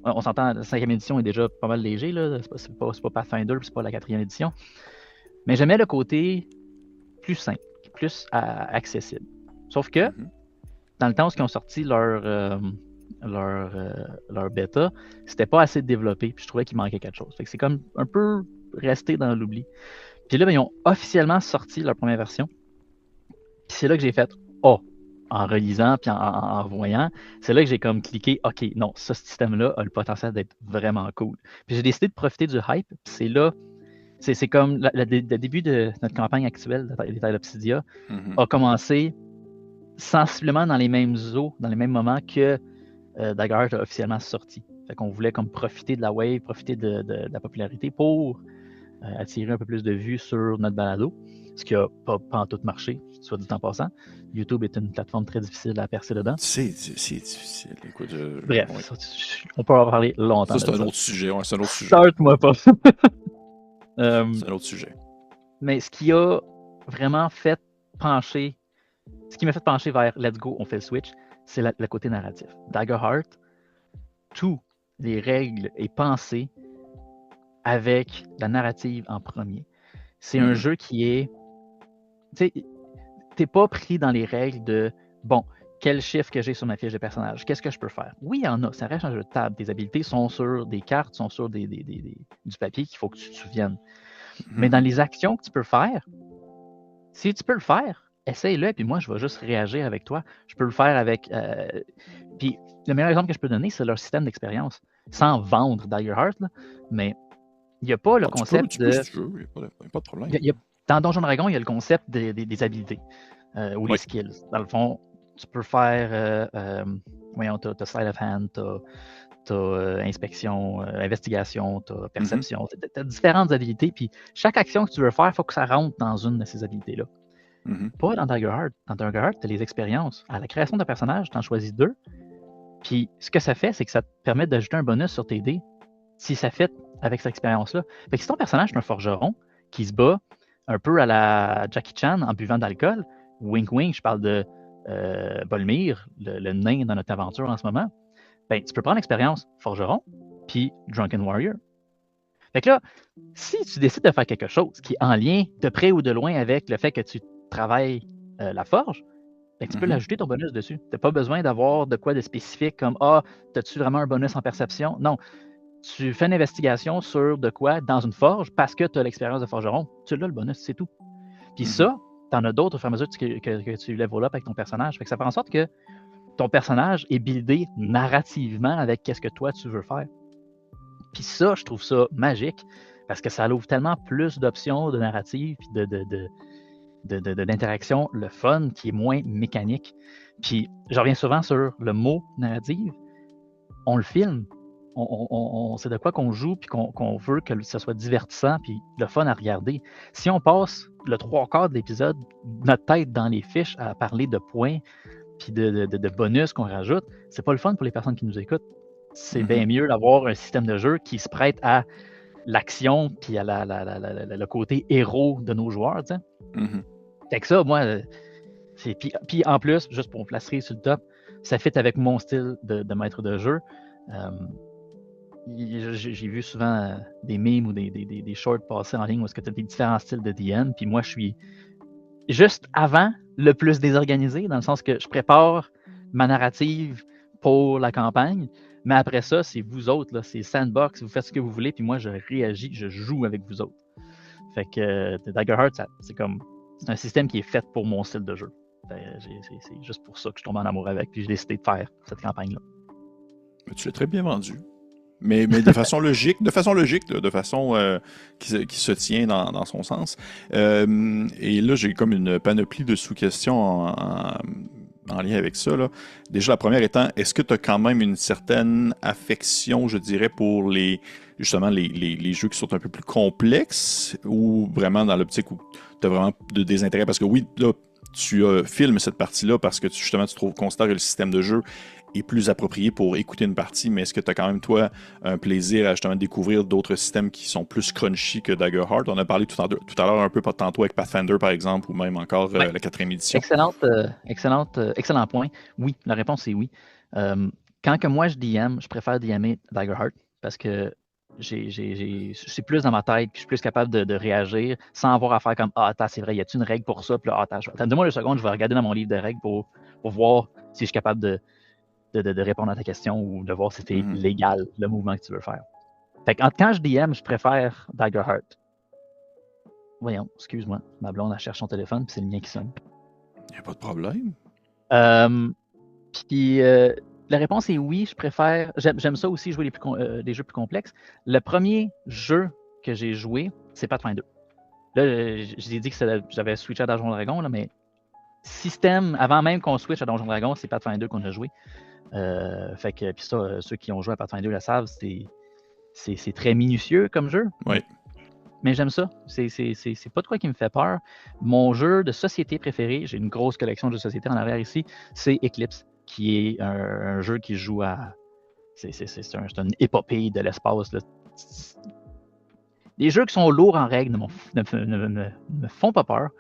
On s'entend, la 5e édition est déjà pas mal léger, là. C'est pas Pathfinder, c'est pas la 4e édition. Mais j'aimais le côté plus simple, qui est plus accessible. Sauf que, dans le temps où ils ont sorti leur bêta, c'était pas assez développé, puis je trouvais qu'il manquait quelque chose. Fait que c'est comme un peu resté dans l'oubli. Puis là, ben, ils ont officiellement sorti leur première version. Puis c'est là que j'ai fait « Oh ». En relisant puis en revoyant, c'est là que j'ai comme cliqué « OK, non, ce système-là a le potentiel d'être vraiment cool ». Puis j'ai décidé de profiter du hype. Puis c'est là, c'est comme le début de notre campagne actuelle des Tales Obsidia a commencé sensiblement dans les mêmes eaux, dans les mêmes moments que Daggerheart a officiellement sorti. Fait qu'on voulait comme profiter de la wave, profiter de la popularité pour attirer un peu plus de vues sur notre balado, ce qui n'a pas en tout marché, soit dit en passant. YouTube est une plateforme très difficile à percer dedans. C'est difficile. Écoute, bref, ouais. On peut en parler longtemps. Ça, c'est un autre sujet. Ouais, c'est un autre sujet. Start-moi pas. C'est un autre sujet. Mais ce qui a vraiment fait pencher, ce qui m'a fait pencher vers Let's Go, on fait le switch, c'est le côté narratif. Daggerheart, toutes les règles et pensées avec la narrative en premier. C'est un jeu qui est... Tu sais, t'es pas pris dans les règles de bon, quel chiffre que j'ai sur ma fiche de personnage, qu'est-ce que je peux faire? Oui, il y en a, ça reste un jeu de table. Tes habilités sont sur des cartes, sont sur du papier qu'il faut que tu te souviennes. Mais dans les actions que tu peux faire, si tu peux le faire, essaye-le, puis moi, je vais juste réagir avec toi. Je peux le faire avec... Puis le meilleur exemple que je peux donner, c'est leur système d'expérience. Sans vendre Daggerheart, mais il n'y a pas le concept de... Il n'y a pas de problème. Dans Donjon Dragon, il y a le concept des habilités ou les skills. Dans le fond, tu peux faire... t'as Sleight of Hand, t'as inspection, investigation, t'as perception. T'as différentes habilités, puis chaque action que tu veux faire, il faut que ça rentre dans une de ces habilités-là. Pas dans Daggerheart. Dans Daggerheart, tu as les expériences. À la création d'un personnage, tu en choisis 2. Puis ce que ça fait, c'est que ça te permet d'ajouter un bonus sur tes dés si ça fit avec cette expérience-là. Fait que si ton personnage est un forgeron qui se bat un peu à la Jackie Chan en buvant d'alcool, wink wink, je parle de Bolmir, le nain dans notre aventure en ce moment, ben, tu peux prendre l'expérience forgeron puis Drunken Warrior. Fait que là, si tu décides de faire quelque chose qui est en lien de près ou de loin avec le fait que tu travailles la forge, ben, tu peux l'ajouter ton bonus dessus. Tu n'as pas besoin d'avoir de quoi de spécifique comme « Ah, as-tu vraiment un bonus en perception? » Non. Tu fais une investigation sur de quoi dans une forge parce que tu as l'expérience de forgeron. Tu l'as le bonus, c'est tout. Puis ça, tu en as d'autres au fur et à mesure que tu level up avec ton personnage. Fait que ça fait en sorte que ton personnage est buildé narrativement avec qu'est-ce que toi tu veux faire. Puis ça, je trouve ça magique parce que ça ouvre tellement plus d'options de narrative puis d'interaction, le fun qui est moins mécanique. Puis je reviens souvent sur le mot narrative. On le filme. C'est de quoi qu'on joue puis qu'on veut que ça soit divertissant puis le fun à regarder. Si on passe le 3/4 de l'épisode, notre tête dans les fiches à parler de points puis de bonus qu'on rajoute, c'est pas le fun pour les personnes qui nous écoutent. C'est bien mieux d'avoir un système de jeu qui se prête à l'action puis à le côté héros de nos joueurs. Tu sais. Fait que ça, moi, puis en plus, juste pour me placer sur le top, ça fit avec mon style de maître de jeu. J'ai vu souvent des memes ou des shorts passer en ligne où est-ce que tu as des différents styles de DM, puis moi je suis juste avant le plus désorganisé, dans le sens que je prépare ma narrative pour la campagne, mais après ça, c'est vous autres, là, c'est sandbox, vous faites ce que vous voulez, puis moi je réagis, je joue avec vous autres. Fait que Daggerheart, c'est un système qui est fait pour mon style de jeu. C'est juste pour ça que je tombe en amour avec, puis j'ai décidé de faire cette campagne-là. Tu l'as très bien vendu. Mais de façon logique, de façon qui se tient dans son sens. Et là, j'ai comme une panoplie de sous-questions en lien avec ça. Là. Déjà, la première étant, est-ce que tu as quand même une certaine affection, je dirais, pour justement les jeux qui sont un peu plus complexes, ou vraiment dans l'optique où tu as vraiment de désintérêt? Parce que oui, là, tu filmes cette partie-là parce que tu constates que le système de jeu est plus approprié pour écouter une partie, mais est-ce que tu as quand même, toi, un plaisir à justement découvrir d'autres systèmes qui sont plus crunchy que Daggerheart? On a parlé tout à l'heure un peu tantôt avec Pathfinder, par exemple, ou même encore la 4e édition. Excellent point. Oui, la réponse est oui. Quand que moi je DM, je préfère DMer Daggerheart parce que je suis plus dans ma tête, puis je suis plus capable de réagir sans avoir à faire comme ah, attends, c'est vrai, y a-t-il une règle pour ça? Puis là, attends, donne-moi 2 secondes, je vais regarder dans mon livre de règles pour voir si je suis capable de répondre à ta question ou de voir si c'est légal le mouvement que tu veux faire. Fait que quand je DM, je préfère Daggerheart. Voyons, excuse-moi, ma blonde, elle cherche son téléphone, puis c'est le mien qui sonne. Il n'y a pas de problème. Puis la réponse est oui, je préfère. J'aime ça aussi jouer des jeux plus complexes. Le premier jeu que j'ai joué, c'est Pathfinder 2. Là, j'ai dit que j'avais switché à Donjon Dragon, là, mais système, avant même qu'on switch à Donjon Dragon, c'est Pathfinder 2 qu'on a joué. Fait que, puis ça, ceux qui ont joué à Pathfinder 2 le savent, c'est très minutieux comme jeu. Oui. Mais j'aime ça. C'est pas de quoi qui me fait peur. Mon jeu de société préféré, j'ai une grosse collection de jeux de société en arrière ici, c'est Eclipse, qui est un jeu qui joue à. C'est une épopée de l'espace. Les jeux qui sont lourds en règles ne me font pas peur,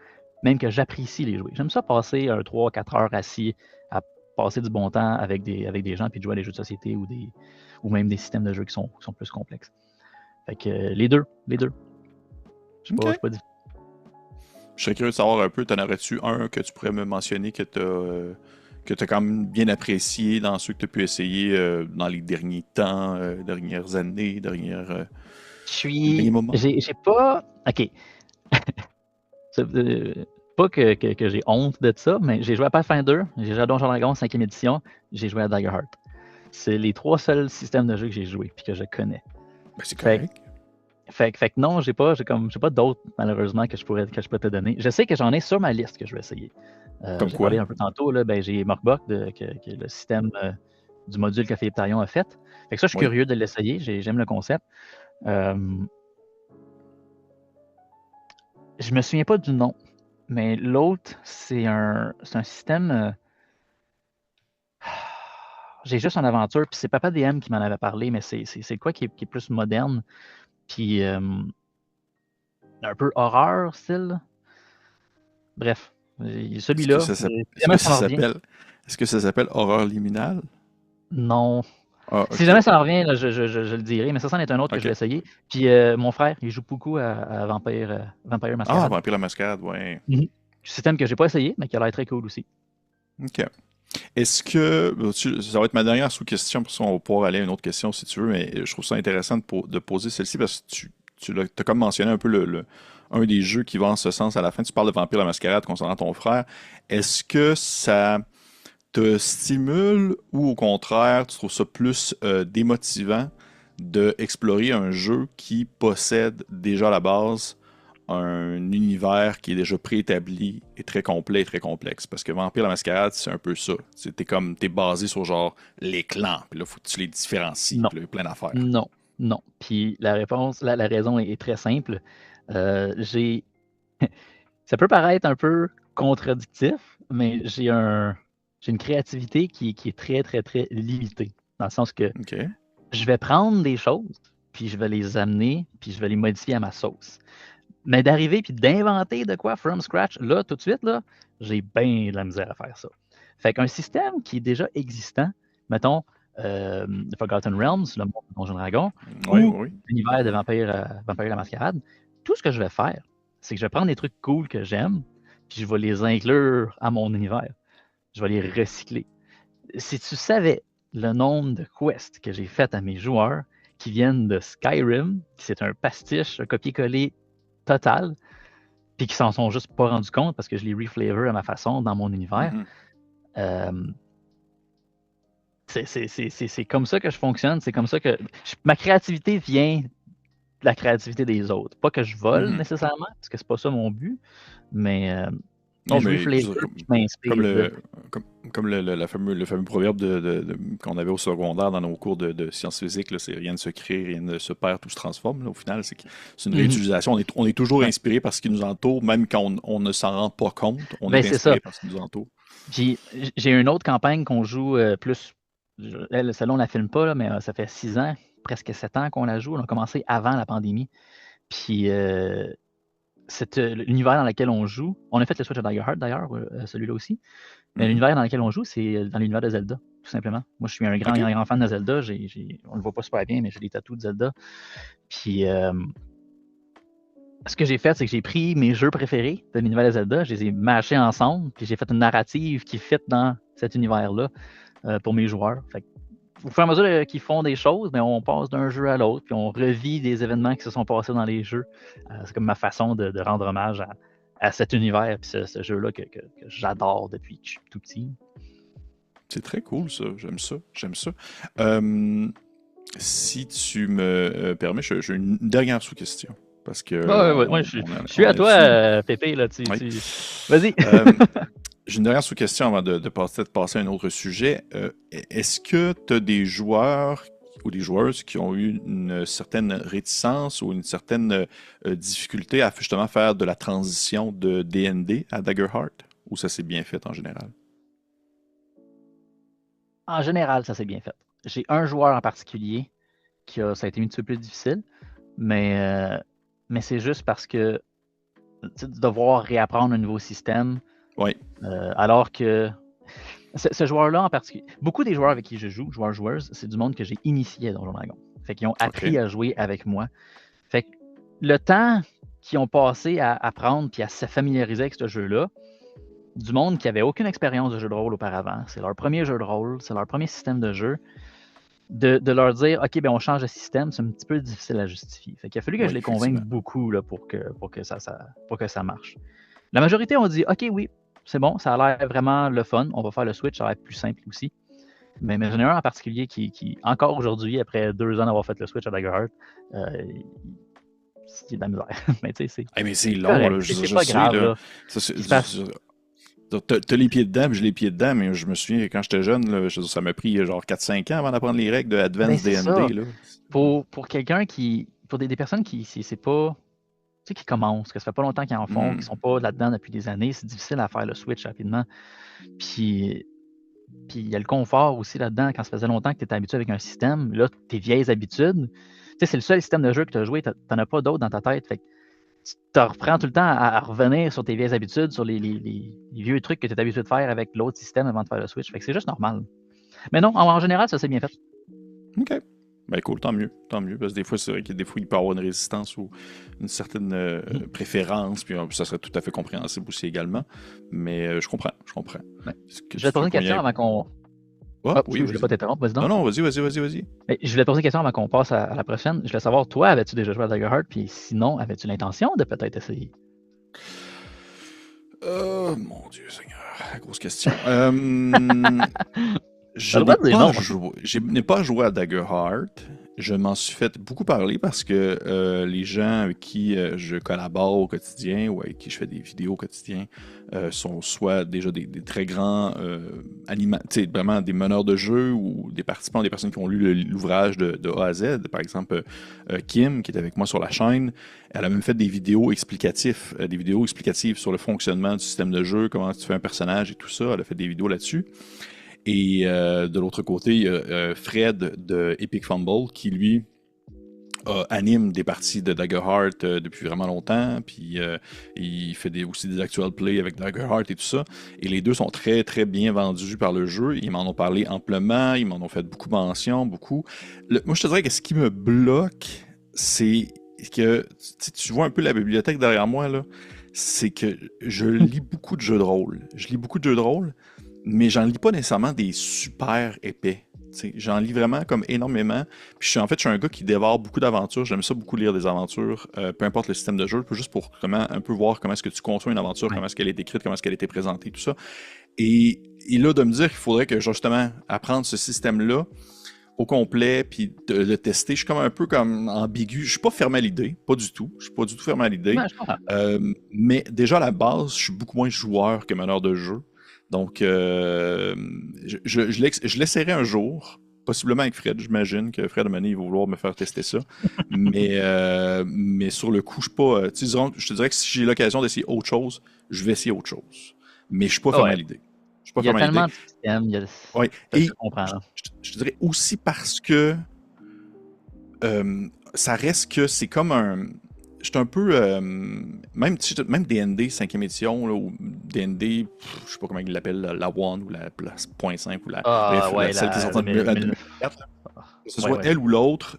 même que j'apprécie les jouer. J'aime ça passer 3-4 heures assis à passer du bon temps avec des gens puis de jouer à des jeux de société ou même des systèmes de jeux qui sont plus complexes. Fait que les deux. Je sais pas dit. Je serais curieux de savoir un peu, t'en aurais-tu un que tu pourrais me mentionner que t'as quand même bien apprécié dans ceux que tu as pu essayer dans les derniers temps, dernières années, derniers moments? J'ai pas. OK. Pas que j'ai honte de ça, mais j'ai joué à Pathfinder, j'ai joué à Donjon Dragon 5e édition, j'ai joué à Daggerheart. C'est les 3 seuls systèmes de jeu que j'ai joué puis que je connais. Ben, c'est correct. Fait que non, j'ai pas d'autres, malheureusement, que je peux te donner. Je sais que j'en ai sur ma liste que je vais essayer. Comme j'ai quoi? parlé un peu tantôt, là, j'ai Mokbok, qui est le système du module que Philippe Taillon a fait. Fait que ça, je suis curieux de l'essayer, j'aime le concept. Je me souviens pas du nom, mais l'autre, c'est un système. J'ai juste une aventure, puis c'est Papa DM qui m'en avait parlé, mais c'est quoi qui est plus moderne, puis un peu horreur style. Bref, celui-là. Est-ce que ça s'appelle Horreur Liminale? Non. Ah, okay. Si jamais ça en revient, là, je le dirai, mais ça, c'en est un autre que je vais essayer. Puis mon frère, il joue beaucoup à Vampire Masquerade. Ah, Vampire la Masquerade, ouais. Système que j'ai pas essayé, mais qui a l'air très cool aussi. OK. Est-ce que, ça va être ma dernière sous-question, pour ça on va pouvoir aller à une autre question si tu veux, mais je trouve ça intéressant de poser celle-ci parce que tu as comme mentionné un peu un des jeux qui va en ce sens à la fin. Tu parles de Vampire la Masquerade concernant ton frère. Est-ce que ça te stimule ou au contraire, tu trouves ça plus démotivant d'explorer un jeu qui possède déjà à la base un univers qui est déjà préétabli et très complet et très complexe? Parce que Vampire la Masquerade, c'est un peu ça. T'es basé sur genre les clans, puis là, faut que tu les différencies, puis là, plein d'affaires. Non. Puis la réponse, la raison est très simple. Ça peut paraître un peu contradictif, mais j'ai une créativité qui est très, très, très limitée. Dans le sens que je vais prendre des choses, puis je vais les amener, puis je vais les modifier à ma sauce. Mais d'arriver puis d'inventer de quoi from scratch, là, tout de suite, là, j'ai bien de la misère à faire ça. Fait qu'un système qui est déjà existant, mettons, Forgotten Realms, le monde de Donjon Dragon, ou l'univers de Vampire la Masquerade, tout ce que je vais faire, c'est que je vais prendre des trucs cool que j'aime, puis je vais les inclure à mon univers. Je vais les recycler. Si tu savais le nombre de quests que j'ai fait à mes joueurs qui viennent de Skyrim, qui c'est un pastiche, un copier-coller total, puis qui s'en sont juste pas rendus compte parce que je les reflavor à ma façon dans mon univers. C'est comme ça que je fonctionne. C'est comme ça que ma créativité vient de la créativité des autres. Pas que je vole nécessairement, parce que c'est pas ça mon but, mais non, mais comme le fameux proverbe qu'on avait au secondaire dans nos cours de sciences physiques, c'est rien ne se crée, rien ne se perd, tout se transforme. Là, au final, c'est une réutilisation. On est toujours inspiré par ce qui nous entoure, même quand on ne s'en rend pas compte. On est inspiré par ce qui nous entoure. J'ai une autre campagne qu'on joue plus. Celle-là, on la filme pas, là, mais ça fait 6 ans, presque 7 ans qu'on la joue. On a commencé avant la pandémie. Puis l'univers dans lequel on joue, on a fait le Switch à Daggerheart d'ailleurs, celui-là aussi, mais l'univers dans lequel on joue, c'est dans l'univers de Zelda, tout simplement. Moi, je suis un grand fan de Zelda. On le voit pas super bien, mais j'ai des tatous de Zelda. Puis, ce que j'ai fait, c'est que j'ai pris mes jeux préférés de l'univers de Zelda, je les ai mâchés ensemble, puis j'ai fait une narrative qui fit dans cet univers-là pour mes joueurs. Fait que, au fur et à mesure qu'ils font des choses, mais on passe d'un jeu à l'autre, puis on revit des événements qui se sont passés dans les jeux. C'est comme ma façon de rendre hommage à cet univers, puis ce jeu-là que j'adore depuis que je suis tout petit. C'est très cool, ça. J'aime ça. J'aime ça. Si tu me permets, j'ai une dernière sous-question. Parce que. Ouais, je suis à toi, Pépé, là. Vas-y. J'ai une dernière sous-question avant de passer à un autre sujet. Est-ce que tu as des joueurs ou des joueuses qui ont eu une certaine réticence ou une certaine difficulté à justement faire de la transition de D&D à Daggerheart? Ou ça s'est bien fait en général? En général, ça s'est bien fait. J'ai un joueur en particulier ça a été un petit peu plus difficile, mais c'est juste parce que devoir réapprendre un nouveau système, oui. Alors que ce joueur-là en particulier, beaucoup des joueurs avec qui je joue, joueurs-joueuses, c'est du monde que j'ai initié à Donjons Dragons. Fait qu'ils ont appris à jouer avec moi. Fait que le temps qu'ils ont passé à apprendre puis à se familiariser avec ce jeu-là, du monde qui avait aucune expérience de jeu de rôle auparavant, c'est leur premier jeu de rôle, c'est leur premier système de jeu, de leur dire, OK, ben on change de système, c'est un petit peu difficile à justifier. Fait qu'il a fallu que je les convainque beaucoup là, pour que ça marche. La majorité ont dit, OK, oui, c'est bon, ça a l'air vraiment le fun, on va faire le switch, ça a l'air plus simple aussi. Mais j'en ai un en particulier qui encore aujourd'hui, après 2 ans d'avoir fait le switch à Daggerheart, c'est de la misère. Mais tu sais, mais c'est long, là, c'est pas grave, là. T'as les pieds dedans, j'ai les pieds dedans, mais je me souviens que quand j'étais jeune, là, ça m'a pris genre 4-5 ans avant d'apprendre les règles de Advanced D&D. Là. Pour quelqu'un pour des personnes qui, c'est pas, tu sais, qui commencent, que ça fait pas longtemps qu'ils en font, qui sont pas là-dedans depuis des années, c'est difficile à faire le switch rapidement. Puis il y a le confort aussi là-dedans, quand ça faisait longtemps que tu étais habitué avec un système, là, tes vieilles habitudes, tu sais, c'est le seul système de jeu que tu as joué, t'en as pas d'autres dans ta tête. Fait que tu te reprends tout le temps à revenir sur tes vieilles habitudes, sur les vieux trucs que tu es habitué de faire avec l'autre système avant de faire le switch. Fait que c'est juste normal. Mais non, en général, ça s'est bien fait. OK. Ben cool, tant mieux. Parce que des fois, c'est vrai qu'il peut y avoir une résistance ou une certaine préférence, puis ça serait tout à fait compréhensible aussi également. Mais je comprends. Ouais. Je vais te poser une question avant qu'on... je voulais pas t'interrompre, vas-y donc. Non, vas-y. Je voulais te poser une question avant qu'on passe à la prochaine. Je voulais savoir, toi, avais-tu déjà joué à Daggerheart? Puis sinon, avais-tu l'intention de peut-être essayer? Mon Dieu Seigneur, grosse question. Je n'ai pas joué à Daggerheart. Je m'en suis fait beaucoup parler parce que les gens avec qui je collabore au quotidien ou avec qui je fais des vidéos au quotidien sont soit déjà des très grands vraiment des meneurs de jeu ou des participants, des personnes qui ont lu l'ouvrage de A à Z. Par exemple, Kim, qui est avec moi sur la chaîne, elle a même fait des vidéos explicatives sur le fonctionnement du système de jeu, comment tu fais un personnage et tout ça. Elle a fait des vidéos là-dessus. Et de l'autre côté, il y a Fred de Epic Fumble qui, lui, anime des parties de Daggerheart depuis vraiment longtemps. Puis il fait aussi des actual plays avec Daggerheart et tout ça. Et les deux sont très, très bien vendus par le jeu. Ils m'en ont parlé amplement. Ils m'en ont fait beaucoup mention, beaucoup. Moi, je te dirais que ce qui me bloque, c'est que tu vois un peu la bibliothèque derrière moi, là. C'est que je lis beaucoup de jeux de rôle. Mais j'en lis pas nécessairement des super épais. T'sais, j'en lis vraiment comme énormément. Puis je suis un gars qui dévore beaucoup d'aventures. J'aime ça beaucoup lire des aventures, peu importe le système de jeu, juste pour un peu voir comment est-ce que tu construis une aventure, comment est-ce qu'elle est écrite, comment est-ce qu'elle a été présentée, tout ça. Et là, de me dire qu'il faudrait que justement apprendre ce système-là au complet, puis de le tester, je suis comme un peu comme ambigu. Je suis pas fermé à l'idée, pas du tout. Je suis pas du tout fermé à l'idée. Mais déjà à la base, je suis beaucoup moins joueur que meneur de jeu. Donc, je l'essaierai un jour, possiblement avec Fred. J'imagine que Fred Mané, il va vouloir me faire tester ça. mais sur le coup, je suis pas. Je te dirais que si j'ai l'occasion d'essayer autre chose, je vais essayer autre chose. Mais je suis pas fermé à l'idée. Il y a tellement de systèmes. Ouais. Et je te dirais aussi parce que ça reste que c'est comme j'étais un peu, même, même D&D 5e édition, là, ou D&D, je sais pas comment ils l'appellent, la One ou la point 5 ou Ah, bref, ouais, celle qui est sortie en 2004, que ce ouais, soit ouais. elle ou l'autre,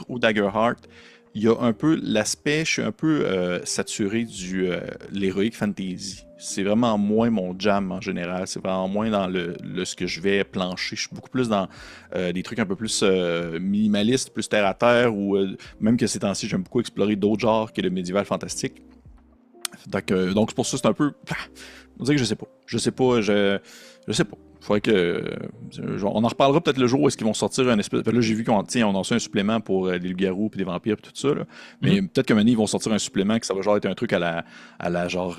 ou Daggerheart, il y a un peu l'aspect, je suis un peu saturé du l'heroic fantasy. C'est vraiment moins mon jam en général. C'est vraiment moins dans ce que je vais plancher. Je suis beaucoup plus dans des trucs un peu plus minimalistes, plus terre à terre, ou même que ces temps-ci, j'aime beaucoup explorer d'autres genres que le médiéval fantastique. Donc c'est pour ça c'est un peu. On dirait que je sais pas. Je sais pas. Faudrait que. On en reparlera peut-être le jour où est-ce qu'ils vont sortir un espèce. Là, j'ai vu qu'on on a lancé un supplément pour des loups-garous et des vampires et tout ça. Là. Mais peut-être qu'à un moment donné, ils vont sortir un supplément que ça va genre être un truc à la genre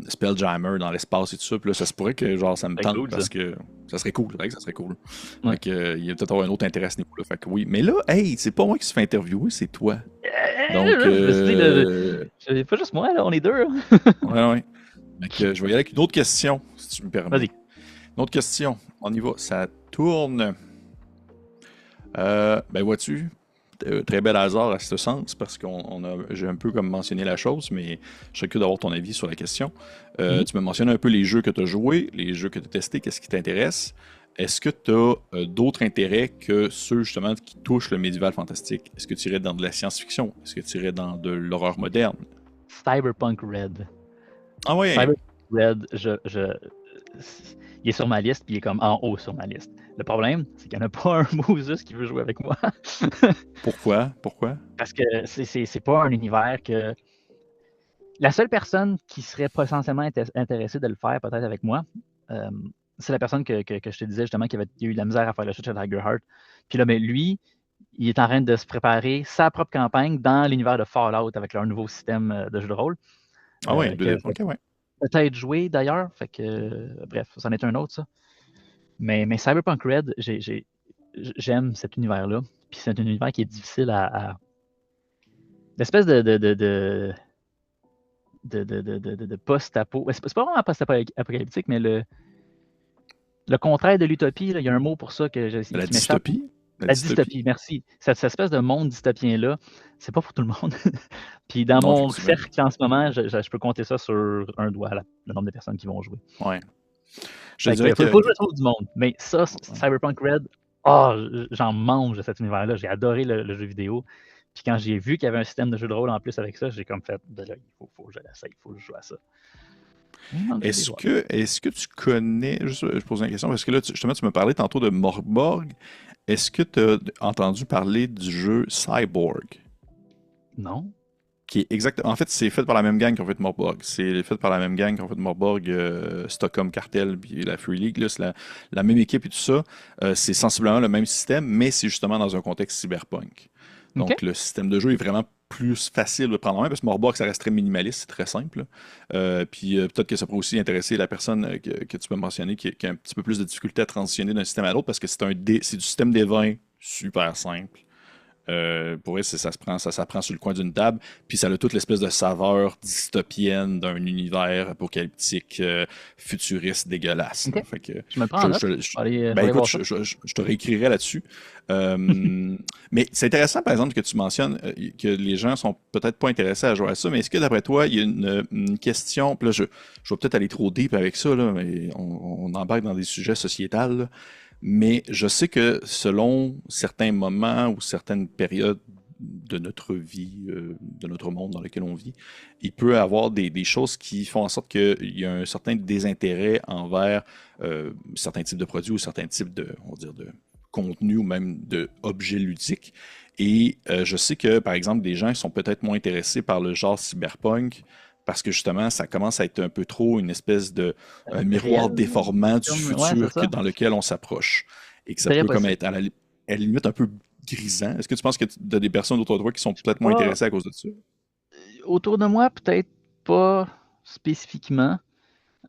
Spelljammer dans l'espace et tout ça. Puis là, ça se pourrait que genre ça me C'est tente cool, parce ça. que ça serait cool. C'est vrai que ça serait cool. Ouais. Fait que, il y a peut-être avoir un autre intérêt à ce niveau-là. Fait que oui. Mais là, hey, c'est pas moi qui se fait interviewer, c'est toi. Donc, Je me suis dit, là, pas juste moi, là, on est deux. Là. ouais, ouais. Fait que, je vais y aller avec une autre question, si tu me permets. Vas-y. Une autre question. On y va. Ça tourne. Ben vois-tu, très bel hasard à ce sens, parce j'ai un peu comme mentionné la chose, mais je serais curieux d'avoir ton avis sur la question. Tu me mentionnes un peu les jeux que tu as joués, les jeux que tu as testés, qu'est-ce qui t'intéresse. Est-ce que tu as d'autres intérêts que ceux justement qui touchent le médiéval fantastique? Est-ce que tu irais dans de la science-fiction? Est-ce que tu irais dans de l'horreur moderne? Cyberpunk Red. Ah ouais! Cyberpunk Red, il est sur ma liste, puis il est comme en haut sur ma liste. Le problème, c'est qu'il n'y en a pas un Moses qui veut jouer avec moi. Pourquoi? Pourquoi? Parce que c'est pas un univers que. La seule personne qui serait potentiellement intéressée de le faire, peut-être avec moi, c'est la personne que je te disais justement qui a eu de la misère à faire le switch à Tigerheart. Puis là, ben, lui, il est en train de se préparer sa propre campagne dans l'univers de Fallout avec leur nouveau système de jeu de rôle. Ah ouais, Que ok, ouais. peut-être joué d'ailleurs. Fait que, bref, c'en est un autre, ça. Mais Cyberpunk Red, j'aime cet univers-là. Puis c'est un univers qui est difficile l'espèce de post-apo. C'est pas vraiment post-apocalyptique, mais le contraire de l'utopie, il y a un mot pour ça qui La m'échappe. dystopie? La dystopie, merci. Cette espèce de monde dystopien-là, c'est pas pour tout le monde. Puis dans Non, mon effectivement. cercle en ce moment, je peux compter ça sur un doigt, là, le nombre de personnes qui vont jouer. Ouais. Je Fait dirais que, que. faut jouer autour du monde. Mais ça, Cyberpunk Red, j'en mange de cet univers-là. J'ai adoré le jeu vidéo. Puis quand j'ai vu qu'il y avait un système de jeu de rôle en plus avec ça, j'ai comme fait, ben là, il faut que je l'essaye, il faut que je joue à ça. Est-ce que tu connais. Je pose une question parce que là, justement, tu me parlais tantôt de Morborg. Est-ce que tu as entendu parler du jeu Cyborg? Non. Qui est exactement. En fait, c'est fait par la même gang qui ont fait Morborg. C'est fait par la même gang qui ont fait Morborg, Stockholm Cartel, puis la Free League. Là, c'est la même équipe et tout ça. C'est sensiblement le même système, mais c'est justement dans un contexte cyberpunk. OK. Donc, le système de jeu est vraiment plus facile de prendre en main parce que Morborg, ça reste très minimaliste, c'est très simple. Puis peut-être que ça pourrait aussi intéresser la personne que tu peux mentionner qui a un petit peu plus de difficulté à transitionner d'un système à l'autre parce que c'est du système des 20 super simple. Pour elle, ça s'apprend sur le coin d'une table, puis ça a toute l'espèce de saveur dystopienne d'un univers apocalyptique, futuriste, dégueulasse. OK. Fait que, Je me prends en note. ben écoute, je te réécrirai là-dessus. Mais c'est intéressant, par exemple, que tu mentionnes que les gens sont peut-être pas intéressés à jouer à ça, mais est-ce que d'après toi, il y a une question, puis là, je vais peut-être aller trop deep avec ça, là, mais on embarque dans des sujets sociétals, là. Mais je sais que selon certains moments ou certaines périodes de notre vie, de notre monde dans lequel on vit, il peut y avoir des choses qui font en sorte qu'il y a un certain désintérêt envers certains types de produits ou certains types on va dire, de contenus ou même d'objets ludiques. Et je sais que, par exemple, des gens sont peut-être moins intéressés par le genre cyberpunk parce que justement, ça commence à être un peu trop une espèce de miroir réel. déformant du Ouais, futur c'est ça. dans lequel on s'approche. Et que ça Très peut comme possible. être à la limite un peu grisant. Est-ce que tu penses que tu as des personnes autour de toi qui sont peut-être moins intéressées à cause de ça? Autour de moi, peut-être pas spécifiquement.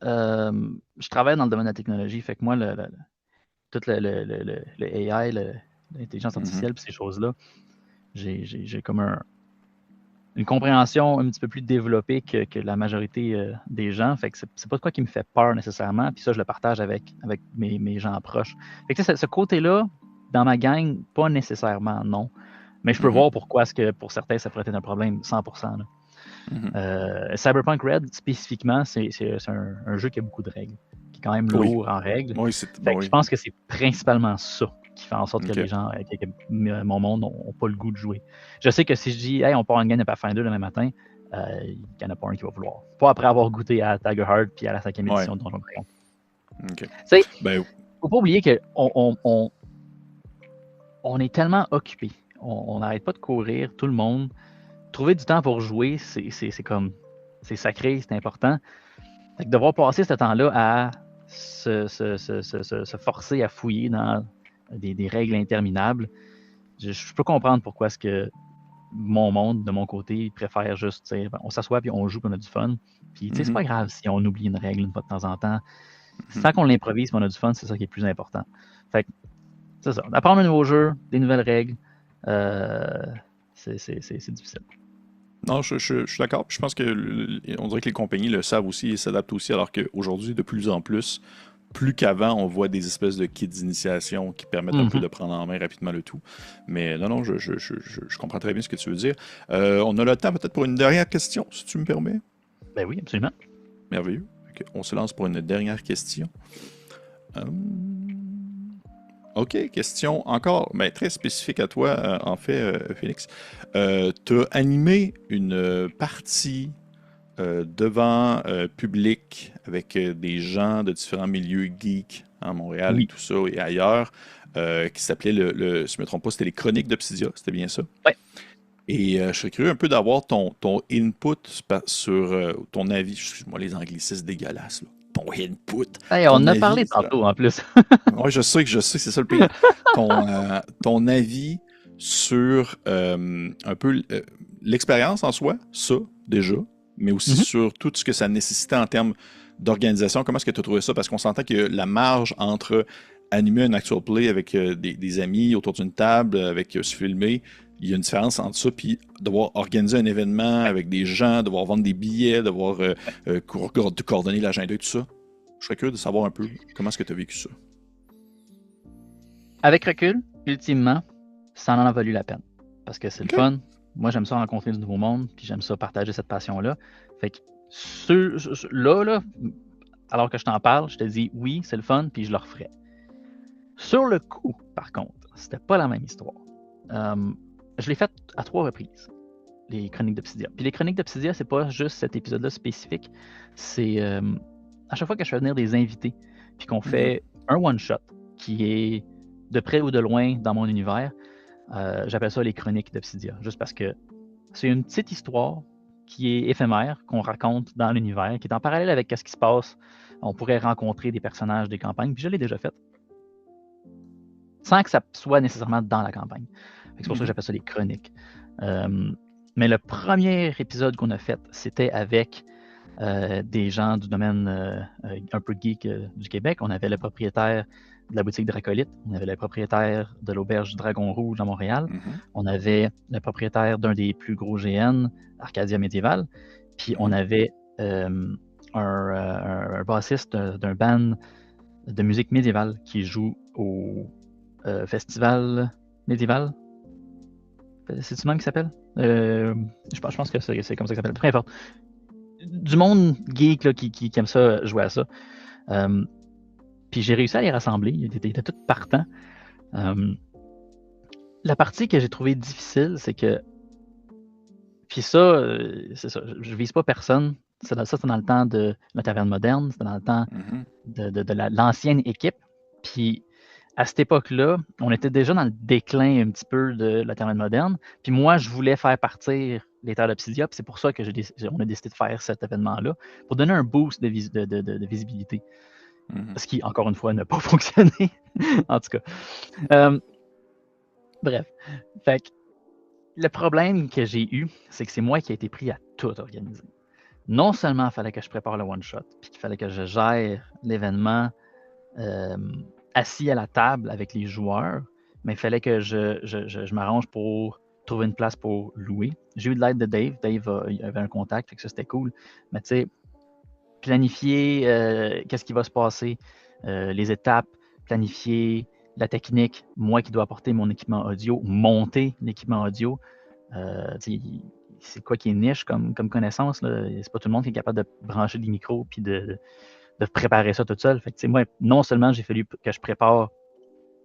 Je travaille dans le domaine de la technologie, fait que moi, tout le AI, l'intelligence artificielle, puis ces choses-là, j'ai comme une compréhension un petit peu plus développée que la majorité des gens. Fait que c'est pas de quoi qui me fait peur nécessairement. Puis ça, je le partage avec mes gens proches. Fait que ce côté-là, dans ma gang, pas nécessairement non. Mais je peux voir pourquoi est-ce que pour certains, ça pourrait être un problème 100%. Là. Cyberpunk Red, spécifiquement, c'est un jeu qui a beaucoup de règles, qui est quand même lourd en règles. Oui, Fait que je pense que c'est principalement ça qui fait en sorte que les gens, que mon monde, n'ont pas le goût de jouer. Je sais que si je dis, hey, on part en game de Pathfinder demain matin, il n'y en a pas un qui va vouloir. Pas après avoir goûté à Tiger Heart puis à la 5e édition de Donjon Dragon. Tu sais, faut pas oublier qu'on on est tellement occupé. On n'arrête pas de courir, tout le monde. Trouver du temps pour jouer, c'est comme. C'est sacré, c'est important. Fait que devoir passer ce temps-là à se forcer à fouiller dans des règles interminables, je peux comprendre pourquoi est-ce que mon monde, de mon côté, préfère juste, on s'assoit puis on joue, puis on a du fun. Puis, c'est pas grave si on oublie une règle une fois de temps en temps. Tant qu'on l'improvise, on a du fun, c'est ça qui est le plus important. Fait que, c'est ça. Apprendre un nouveau jeu, des nouvelles règles, c'est difficile. Non, je suis d'accord. Je pense que on dirait que les compagnies le savent aussi et s'adaptent aussi, alors qu'aujourd'hui, de plus en plus, plus qu'avant, on voit des espèces de kits d'initiation qui permettent un peu de prendre en main rapidement le tout. Mais non, je comprends très bien ce que tu veux dire. On a le temps peut-être pour une dernière question, si tu me permets. Ben oui, absolument. Merveilleux. Okay, on se lance pour une dernière question. OK, question encore très spécifique à toi, en fait, Félix. Tu as animé une partie devant public avec des gens de différents milieux geeks à Montréal et tout ça et ailleurs, qui s'appelait, si je ne me trompe pas, c'était les Chroniques d'Obsidia, c'était bien ça? Oui. Et je serais curieux un peu d'avoir ton input sur ton avis. Excuse-moi, les anglicismes dégueulasses, là. Ton input. Hey, on en a parlé tantôt en plus. Oui, je sais, c'est ça le pire. Ton avis sur un peu l'expérience en soi, ça, déjà, mais aussi sur tout ce que ça nécessitait en termes d'organisation. Comment est-ce que tu as trouvé ça? Parce qu'on s'entend que la marge entre animer un actual play avec des amis autour d'une table, avec se filmer, il y a une différence entre ça puis devoir organiser un événement avec des gens, devoir vendre des billets, devoir coordonner l'agenda et tout ça. Je serais curieux de savoir un peu comment est-ce que tu as vécu ça. Avec recul, ultimement, ça en a valu la peine. Parce que c'est le fun. Moi, j'aime ça rencontrer du nouveau monde, puis j'aime ça partager cette passion-là. Fait que là, alors que je t'en parle, je te dis oui, c'est le fun, puis je le referai. Sur le coup, par contre, c'était pas la même histoire. Je l'ai fait à 3 reprises, les Chroniques d'Obsidia. Puis les Chroniques d'Obsidia, c'est pas juste cet épisode-là spécifique. C'est à chaque fois que je fais venir des invités, puis qu'on fait un one-shot qui est de près ou de loin dans mon univers, j'appelle ça les Chroniques d'Obsidia. Juste parce que c'est une petite histoire qui est éphémère, qu'on raconte dans l'univers, qui est en parallèle avec ce qui se passe. On pourrait rencontrer des personnages des campagnes, puis je l'ai déjà fait. Sans que ça soit nécessairement dans la campagne. C'est pour ça que j'appelle ça les chroniques. Mais le premier épisode qu'on a fait, c'était avec des gens du domaine un peu geek du Québec. On avait le propriétaire de la boutique Dracolite, on avait le propriétaire de l'auberge du Dragon Rouge à Montréal, on avait le propriétaire d'un des plus gros GN, Arcadia Médiéval, puis on avait un bassiste d'un band de musique médiévale qui joue au festival médiéval. C'est-tu le nom qui s'appelle? Je pense que c'est comme ça que ça s'appelle. Peu importe. Du monde geek là, qui aime ça, jouer à ça. Puis j'ai réussi à les rassembler. Ils étaient tous partants. La partie que j'ai trouvée difficile, c'est que. Puis ça, c'est ça. Je vise pas personne. C'est dans le temps de la taverne moderne. C'était dans le temps de l'ancienne équipe. Puis à cette époque-là, on était déjà dans le déclin un petit peu de la taverne moderne. Puis moi, je voulais faire partir les terres d'Obsidia. Puis c'est pour ça que on a décidé de faire cet événement-là, pour donner un boost de visibilité. Ce qui, encore une fois, n'a pas fonctionné. En tout cas. Bref. Fait que le problème que j'ai eu, c'est que c'est moi qui ai été pris à tout organiser. Non seulement il fallait que je prépare le one-shot, puis qu'il fallait que je gère l'événement assis à la table avec les joueurs, mais il fallait que je m'arrange pour trouver une place pour louer. J'ai eu de l'aide de Dave. Dave il avait un contact, fait que ça c'était cool. Mais tu sais, planifier qu'est-ce qui va se passer, les étapes, planifier la technique, moi qui dois apporter mon équipement audio, monter l'équipement audio. C'est quoi qui est niche comme connaissance, là? C'est pas tout le monde qui est capable de brancher des micros puis de préparer ça tout seul. Fait que, moi, non seulement j'ai fallu que je prépare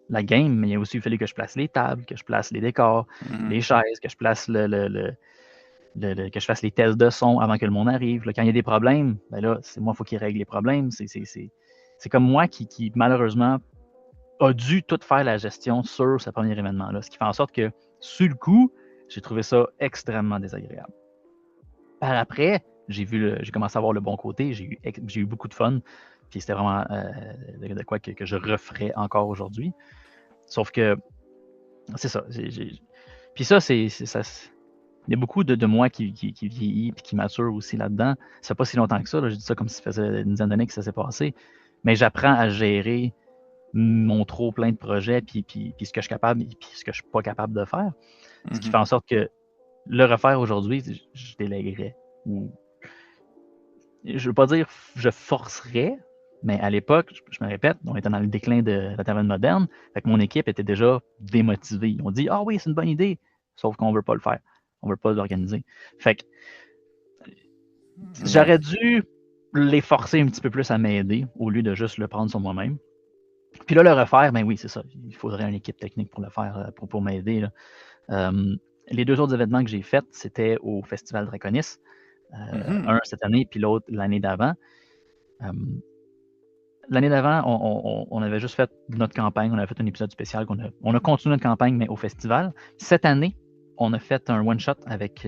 la game, mais il a aussi fallu que je place les tables, que je place les décors, les chaises, que je place que je fasse les tests de son avant que le monde arrive. Là, quand il y a des problèmes, ben là, c'est moi, il faut qu'il règle les problèmes. C'est comme moi qui malheureusement a dû tout faire la gestion sur ce premier événement-là. Ce qui fait en sorte que, sur le coup, j'ai trouvé ça extrêmement désagréable. Par après, j'ai commencé à voir le bon côté, j'ai eu beaucoup de fun, puis c'était vraiment de quoi que je referais encore aujourd'hui. Sauf que, c'est ça. Puis ça, il y a beaucoup de moi qui vieillit et qui mature aussi là-dedans. Ça fait pas si longtemps que ça, là, je dis ça comme si ça faisait une dizaine d'années que ça s'est passé, mais j'apprends à gérer mon trop plein de projets, puis ce que je suis capable et puis ce que je suis pas capable de faire. Ce qui fait en sorte que le refaire aujourd'hui, je délèguerais. Ou je veux pas dire je forcerais, mais à l'époque, je me répète, on était dans le déclin de la taverne moderne, fait que mon équipe était déjà démotivée. Ils ont dit « Ah oui, c'est une bonne idée », sauf qu'on veut pas le faire. On veut pas l'organiser. Fait que j'aurais dû les forcer un petit peu plus à m'aider au lieu de juste le prendre sur moi-même. Puis là, le refaire, ben oui, c'est ça. Il faudrait une équipe technique pour le faire, pour m'aider. Les 2 autres événements que j'ai faits, c'était au Festival Draconis. Un cette année, puis l'autre l'année d'avant. L'année d'avant, on avait juste fait notre campagne. On avait fait un épisode spécial. On a continué notre campagne, mais au festival. Cette année, on a fait un one-shot avec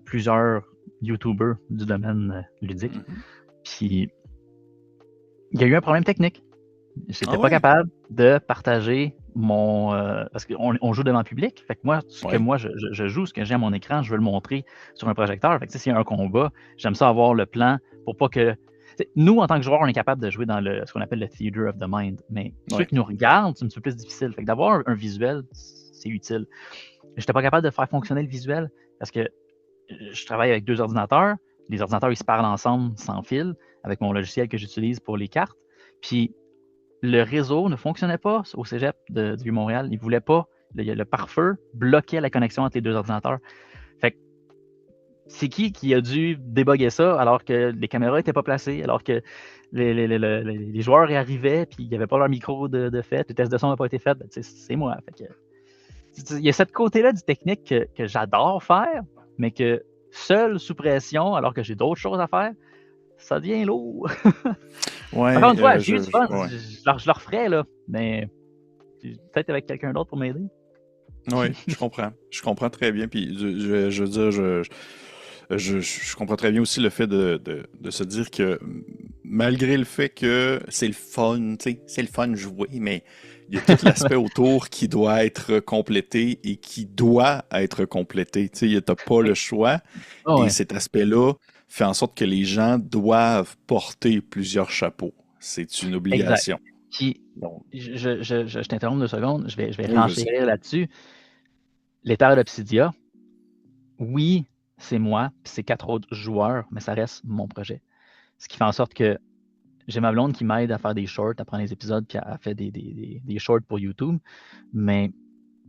plusieurs YouTubers du domaine ludique. Puis, il y a eu un problème technique. J'étais pas capable de partager mon... parce qu'on joue devant le public. Fait que moi, je joue, ce que j'ai à mon écran, je veux le montrer sur un projecteur. Fait que s'il y a un combat, j'aime ça avoir le plan pour pas que... Nous, en tant que joueurs, on est capable de jouer dans ce qu'on appelle le Theater of the Mind. Mais ceux qui nous regardent, c'est un petit peu plus difficile. Fait que d'avoir un visuel, c'est utile. J'étais pas capable de faire fonctionner le visuel parce que je travaille avec 2 ordinateurs. Les ordinateurs, ils se parlent ensemble sans fil avec mon logiciel que j'utilise pour les cartes. Puis le réseau ne fonctionnait pas au cégep du Vieux-Montréal. Il voulait pas. Le pare-feu bloquait la connexion entre les 2 ordinateurs. Fait que c'est qui a dû débugger ça alors que les caméras n'étaient pas placées, alors que les joueurs y arrivaient puis il n'y avait pas leur micro de fait, les tests de son n'ont pas été faits. Ben, c'est moi. Fait que, il y a cette côté-là du technique que j'adore faire, mais que seul sous pression, alors que j'ai d'autres choses à faire, ça devient lourd. Encore une fois, j'ai eu du fun. Je le referais, là, mais peut-être avec quelqu'un d'autre pour m'aider. Oui, je comprends. Je comprends très bien. Puis je veux dire, je comprends très bien aussi le fait de se dire que malgré le fait que c'est le fun, tu sais, c'est le fun de jouer, mais il y a tout l'aspect autour qui doit être complété et qui doit être complété. Tu sais, t'as pas le choix. Et cet aspect-là fait en sorte que les gens doivent porter plusieurs chapeaux. C'est une obligation. Exact. Puis, je t'interromps 2 secondes, je vais renchérir là-dessus. Les Terres d'Obsidia, oui, c'est moi, puis c'est 4 autres joueurs, mais ça reste mon projet. Ce qui fait en sorte que j'ai ma blonde qui m'aide à faire des shorts, à prendre les épisodes, puis à faire des shorts pour YouTube. Mais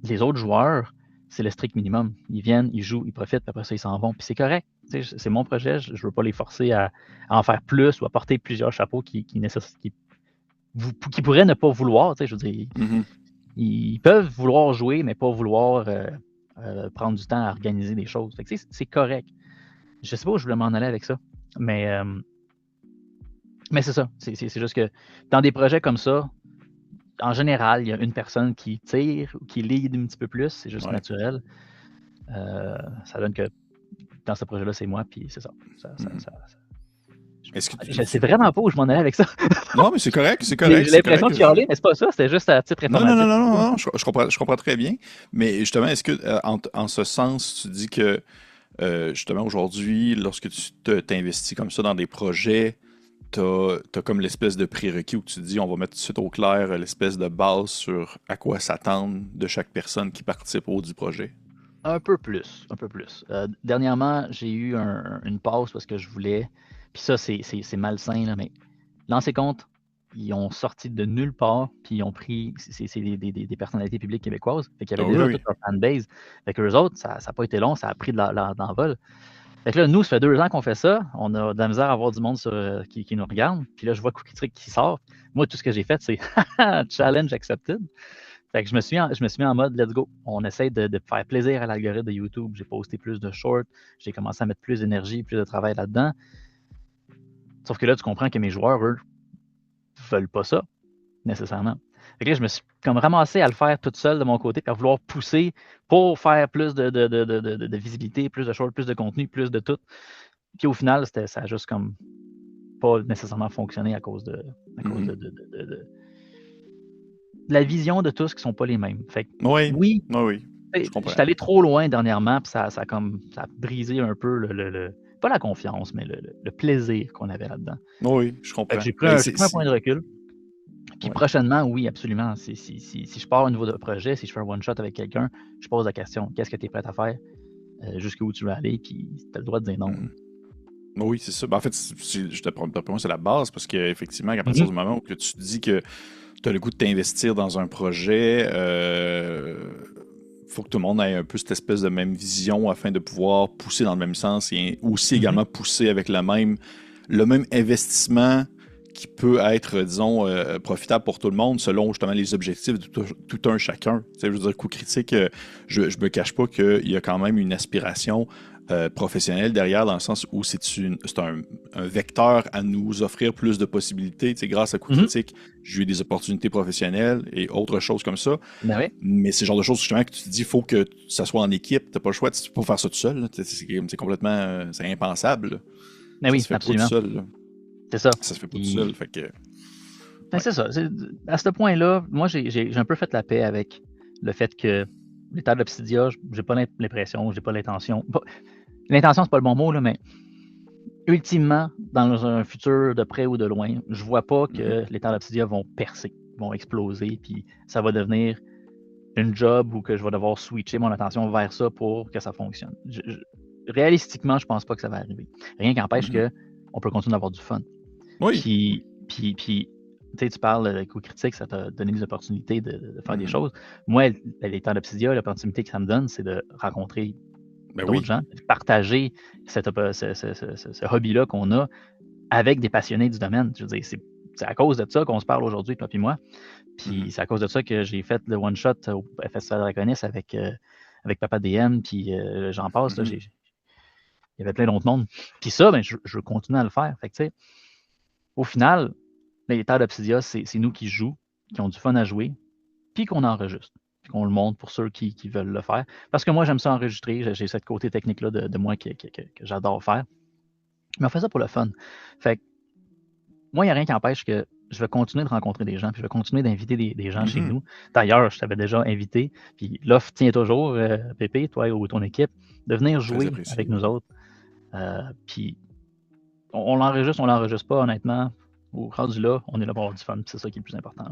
les autres joueurs, c'est le strict minimum. Ils viennent, ils jouent, ils profitent, puis après ça, ils s'en vont. Puis c'est correct. C'est mon projet. Je ne veux pas les forcer à en faire plus ou à porter plusieurs chapeaux qui pourraient ne pas vouloir. Je veux dire, ils peuvent vouloir jouer, mais pas vouloir prendre du temps à organiser des choses. Fait que, c'est correct. Je sais pas où je voulais m'en aller avec ça. Mais c'est ça. C'est juste que dans des projets comme ça, en général, il y a une personne qui tire ou qui lead un petit peu plus. C'est juste naturel. Ça donne que dans ce projet-là, c'est moi, puis c'est ça. Je sais vraiment pas où je m'en allais avec ça. Non, mais c'est correct. J'ai l'impression de chialer, mais c'est pas ça. C'était juste à titre informatif. Non, je comprends très bien. Mais justement, est-ce que, en ce sens, tu dis que, justement, aujourd'hui, lorsque tu t'investis comme ça dans des projets, t'as comme l'espèce de prérequis où tu te dis, on va mettre tout de suite au clair l'espèce de base sur à quoi s'attendre de chaque personne qui participe du projet? Un peu plus. Dernièrement, j'ai eu une pause parce que je voulais, puis ça, c'est malsain, là, mais lancer compte ils ont sorti de nulle part, puis ils ont pris, c'est des personnalités publiques québécoises, fait qu'il y avait oui, déjà oui. toute leur fanbase. Fait que eux autres, ça n'a pas été long, ça a pris de l'envol. Fait que là, nous, ça fait 2 ans qu'on fait ça. On a de la misère à avoir du monde qui nous regarde. Puis là, je vois Cookie Trick qui sort. Moi, tout ce que j'ai fait, c'est challenge accepted. Fait que je me suis mis en mode let's go. On essaie de faire plaisir à l'algorithme de YouTube. J'ai posté plus de shorts. J'ai commencé à mettre plus d'énergie, plus de travail là-dedans. Sauf que là, tu comprends que mes joueurs, eux, veulent pas ça, nécessairement. Fait que là, je me suis comme ramassé à le faire toute seule de mon côté, puis à vouloir pousser pour faire plus de visibilité, plus de shorts, plus de contenu, plus de tout. Puis au final, ça a juste comme pas nécessairement fonctionné à cause de la vision de tous qui sont pas les mêmes. Fait que, Oui, oui, oui, je je comprends. suis allé trop loin dernièrement, puis ça a brisé un peu pas la confiance, mais le plaisir qu'on avait là-dedans. Oui, je Fait comprends. que j'ai pris un point de recul. Puis Ouais. prochainement, oui, absolument. Si je pars au niveau de projet, si je fais un one-shot avec quelqu'un, je pose la question, qu'est-ce que tu es prêt à faire? Jusqu'où tu veux aller? Puis tu as le droit de dire non. Oui, c'est ça. Ben, en fait, d'après moi, c'est la base parce qu'effectivement, à partir Mhm. du moment où que tu te dis que tu as le goût de t'investir dans un projet, faut que tout le monde ait un peu cette espèce de même vision afin de pouvoir pousser dans le même sens et aussi également pousser avec le même investissement qui peut être, disons, profitable pour tout le monde selon justement les objectifs de tout un chacun. Tu sais, je veux dire, coup critique, je me cache pas qu'il y a quand même une aspiration professionnelle derrière, dans le sens où c'est un vecteur à nous offrir plus de possibilités. Tu sais, grâce à coup critique, j'ai eu des opportunités professionnelles et autres choses comme ça. Ben oui. Mais c'est le genre de choses justement que tu te dis, il faut que ça soit en équipe. T'as pas le choix, tu peux pas faire ça tout seul. C'est complètement, c'est impensable. Là. Ben Ça oui, se fait pas tout absolument. seul. Là. C'est ça. Ça se fait pas tout seul. Fait que, Ben, ouais. c'est ça. À ce point-là, moi, j'ai un peu fait la paix avec le fait que l'état d'Obsidia, j'ai pas l'impression, j'ai pas l'intention. L'intention, c'est pas le bon mot, là, mais ultimement, dans un futur de près ou de loin, je vois pas que les temps d'Obsidia vont percer, vont exploser, puis ça va devenir une job ou que je vais devoir switcher mon attention vers ça pour que ça fonctionne. Réalistiquement, je pense pas que ça va arriver. Rien qui empêche qu'on peut continuer d'avoir du fun. Oui. Puis tu parles de coups critiques, ça t'a donné des opportunités de faire des choses. Moi, les temps d'Obsidia, l'opportunité que ça me donne, c'est de rencontrer d'autres gens, de partager ce hobby-là qu'on a avec des passionnés du domaine. Je veux dire, c'est à cause de ça qu'on se parle aujourd'hui, toi et moi. Puis c'est à cause de ça que j'ai fait le one-shot au Festival Draconis avec Papa DM, puis j'en passe. Là, il y avait plein d'autres mondes. Puis ça, ben, je continue à le faire. Fait que, tu sais, au final, les terres d'Obsidia, c'est nous qui jouons, qui ont du fun à jouer, puis qu'on enregistre, puis qu'on le montre pour ceux qui veulent le faire. Parce que moi, j'aime ça enregistrer, j'ai cette côté technique-là de moi que j'adore faire. Mais on fait ça pour le fun. Fait que moi, il n'y a rien qui empêche que je vais continuer de rencontrer des gens, puis je vais continuer d'inviter des gens chez nous. D'ailleurs, je t'avais déjà invité, puis l'offre tient toujours, Pépé, toi ou ton équipe, de venir jouer avec nous autres. Puis on l'enregistre pas, honnêtement. Au rendu là, on est là pour avoir du fun, c'est ça qui est le plus important.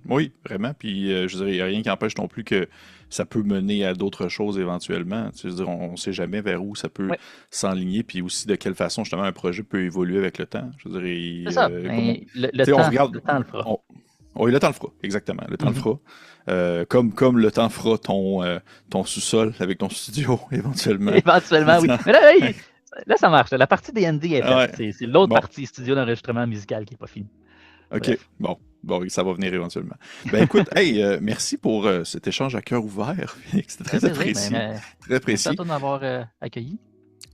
Oui, vraiment. Puis, je dirais, il n'y a rien qui empêche non plus que ça peut mener à d'autres choses éventuellement. Tu sais, je veux dire, on ne sait jamais vers où ça peut s'enligner, puis aussi de quelle façon, justement, un projet peut évoluer avec le temps. Je dirais, c'est ça. Le temps le fera. Oui, le temps le fera, exactement. Le temps le fera. Comme le temps fera ton sous-sol avec ton studio, éventuellement. Éventuellement, oui. Mais là, ça marche. La partie D&D est faite. C'est l'autre partie studio d'enregistrement musical qui n'est pas finie. OK. Bref. Bon, ça va venir éventuellement. Ben écoute, hey, merci pour cet échange à cœur ouvert. C'était très apprécié. Très apprécié. Merci à toi de m'avoir accueilli.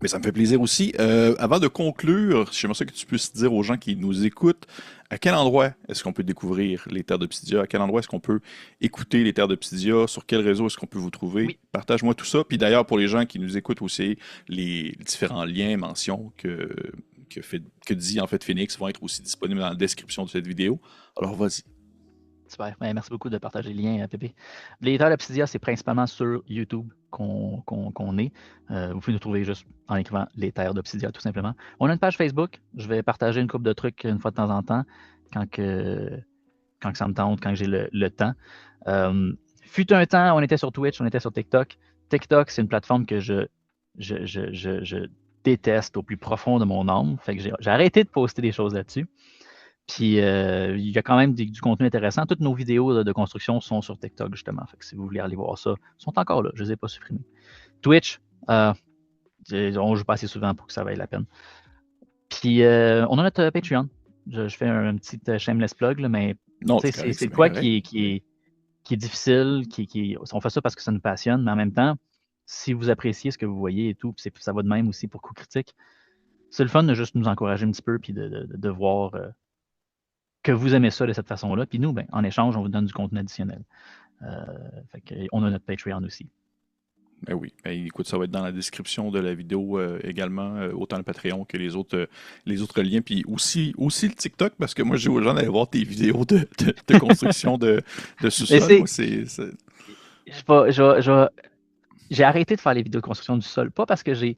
Mais ça me fait plaisir aussi. Avant de conclure, j'aimerais ça que tu puisses dire aux gens qui nous écoutent à quel endroit est-ce qu'on peut découvrir les Terres d'Obsidia, à quel endroit est-ce qu'on peut écouter les Terres d'Obsidia, sur quel réseau est-ce qu'on peut vous trouver. Oui. Partage-moi tout ça. Puis d'ailleurs, pour les gens qui nous écoutent aussi, les différents liens, mentions que dit en fait Phoenix vont être aussi disponibles dans la description de cette vidéo. Alors vas-y. Super. Merci beaucoup de partager le lien, Pépé. Les Terres d'Obsidia, c'est principalement sur YouTube qu'on est. Vous pouvez nous trouver juste en écrivant les Terres d'Obsidia, tout simplement. On a une page Facebook. Je vais partager une couple de trucs une fois de temps en temps, quand ça me tente, quand j'ai le temps. Fut un temps, on était sur Twitch, on était sur TikTok. TikTok, c'est une plateforme que je déteste au plus profond de mon âme. Fait que j'ai arrêté de poster des choses là-dessus. Puis il y a quand même du contenu intéressant. Toutes nos vidéos de construction sont sur TikTok, justement. Fait que si vous voulez aller voir ça, ils sont encore là. Je ne les ai pas supprimés. Twitch, on joue pas assez souvent pour que ça vaille la peine. Puis on a notre Patreon. Je fais un petit shameless plug, là, mais Non, c'est c'est correct, c'est bien quoi correct. qui est difficile, on fait ça parce que ça nous passionne, mais en même temps, si vous appréciez ce que vous voyez et tout, ça va de même aussi pour Coup Critique, c'est le fun de juste nous encourager un petit peu puis de voir que vous aimez ça de cette façon-là. Puis nous, ben, en échange, on vous donne du contenu additionnel. On a notre Patreon aussi. Ben oui. Ben, écoute, ça va être dans la description de la vidéo également, autant le Patreon que les autres liens. Puis aussi le TikTok, parce que moi, je dis aux gens d'aller voir tes vidéos de construction de Mais sous-sol. Moi, c'est. j'ai arrêté de faire les vidéos de construction du sol, pas parce que je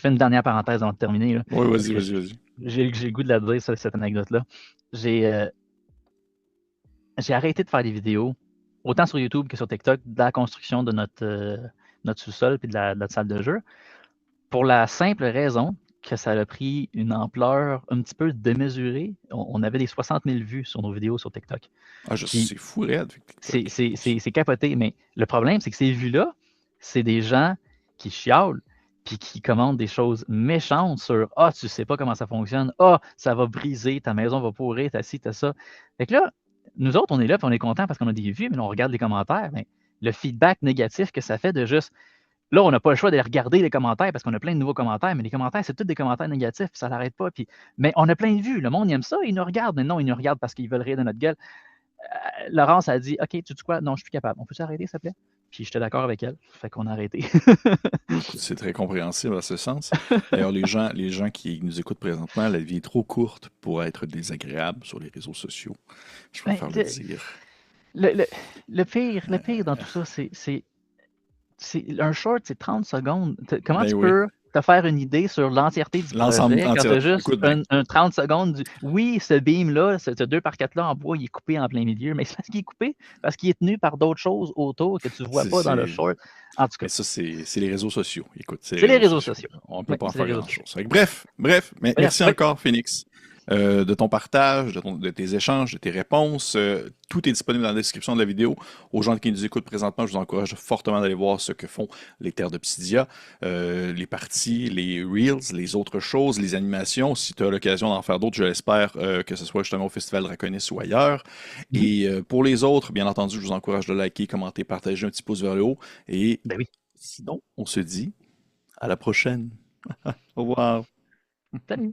fais une dernière parenthèse avant de terminer, là, Oui, parce vas-y, que vas-y, vas-y. j'ai le goût de la dire, cette anecdote-là. J'ai arrêté de faire des vidéos, autant sur YouTube que sur TikTok, de la construction de notre sous-sol et de notre salle de jeu, pour la simple raison que ça a pris une ampleur un petit peu démesurée. On avait des 60 000 vues sur nos vidéos sur TikTok. Ah, Puis c'est fou, raide, avec TikTok. c'est capoté, mais le problème, c'est que ces vues-là, c'est des gens qui chialent puis qui commandent des choses méchantes sur Ah, tu sais pas comment ça fonctionne, Ah, ça va briser, ta maison va pourrir, t'as ci, t'as ça. Fait que là, nous autres, on est là puis on est content parce qu'on a des vues, mais là, on regarde les commentaires, mais le feedback négatif que ça fait de juste là, on n'a pas le choix d'aller regarder les commentaires parce qu'on a plein de nouveaux commentaires, mais les commentaires, c'est tous des commentaires négatifs, puis ça n'arrête pas. Puis, mais on a plein de vues. Le monde il aime ça, ils nous regardent. Mais non, ils nous regardent parce qu'ils veulent rire de notre gueule. Laurence a dit OK, tu dis quoi? Non, je suis plus capable. On peut s'arrêter, s'il te plaît? Puis j'étais d'accord avec elle. Fait qu'on a arrêté. Écoute, c'est très compréhensible à ce sens. D'ailleurs, les gens qui nous écoutent présentement, la vie est trop courte pour être désagréable sur les réseaux sociaux. Je Ben, préfère le dire. le, le, le pire dans tout ça, un short, c'est 30 secondes. Comment Ben tu oui. peux te faire une idée sur l'entièreté du L'ensemble projet quand tu entier. as juste Écoute bien. un 30 secondes oui, ce beam-là, ce 2 par 4-là en bois, il est coupé en plein milieu, mais c'est parce qu'il est coupé, parce qu'il est tenu par d'autres choses autour que tu ne vois C'est, pas dans le c'est- short. En tout cas, Mais ça, c'est les réseaux sociaux. Écoute, c'est les c'est les réseaux réseaux sociaux. sociaux. On ne peut Oui, pas en c'est les faire réseaux sociaux. grand-chose. Bref, mais Bref, merci oui. encore, Phoenix, de ton partage, de tes échanges, de tes réponses. Tout est disponible dans la description de la vidéo. Aux gens qui nous écoutent présentement, je vous encourage fortement d'aller voir ce que font les Terres d'Obsidia, les parties, les Reels, les autres choses, les animations. Si tu as l'occasion d'en faire d'autres, je l'espère, que ce soit justement au Festival Draconis ou ailleurs. Mhm. Et pour les autres, bien entendu, je vous encourage de liker, commenter, partager un petit pouce vers le haut. Et Ben oui. sinon, on se dit à la prochaine. Au revoir. Salut.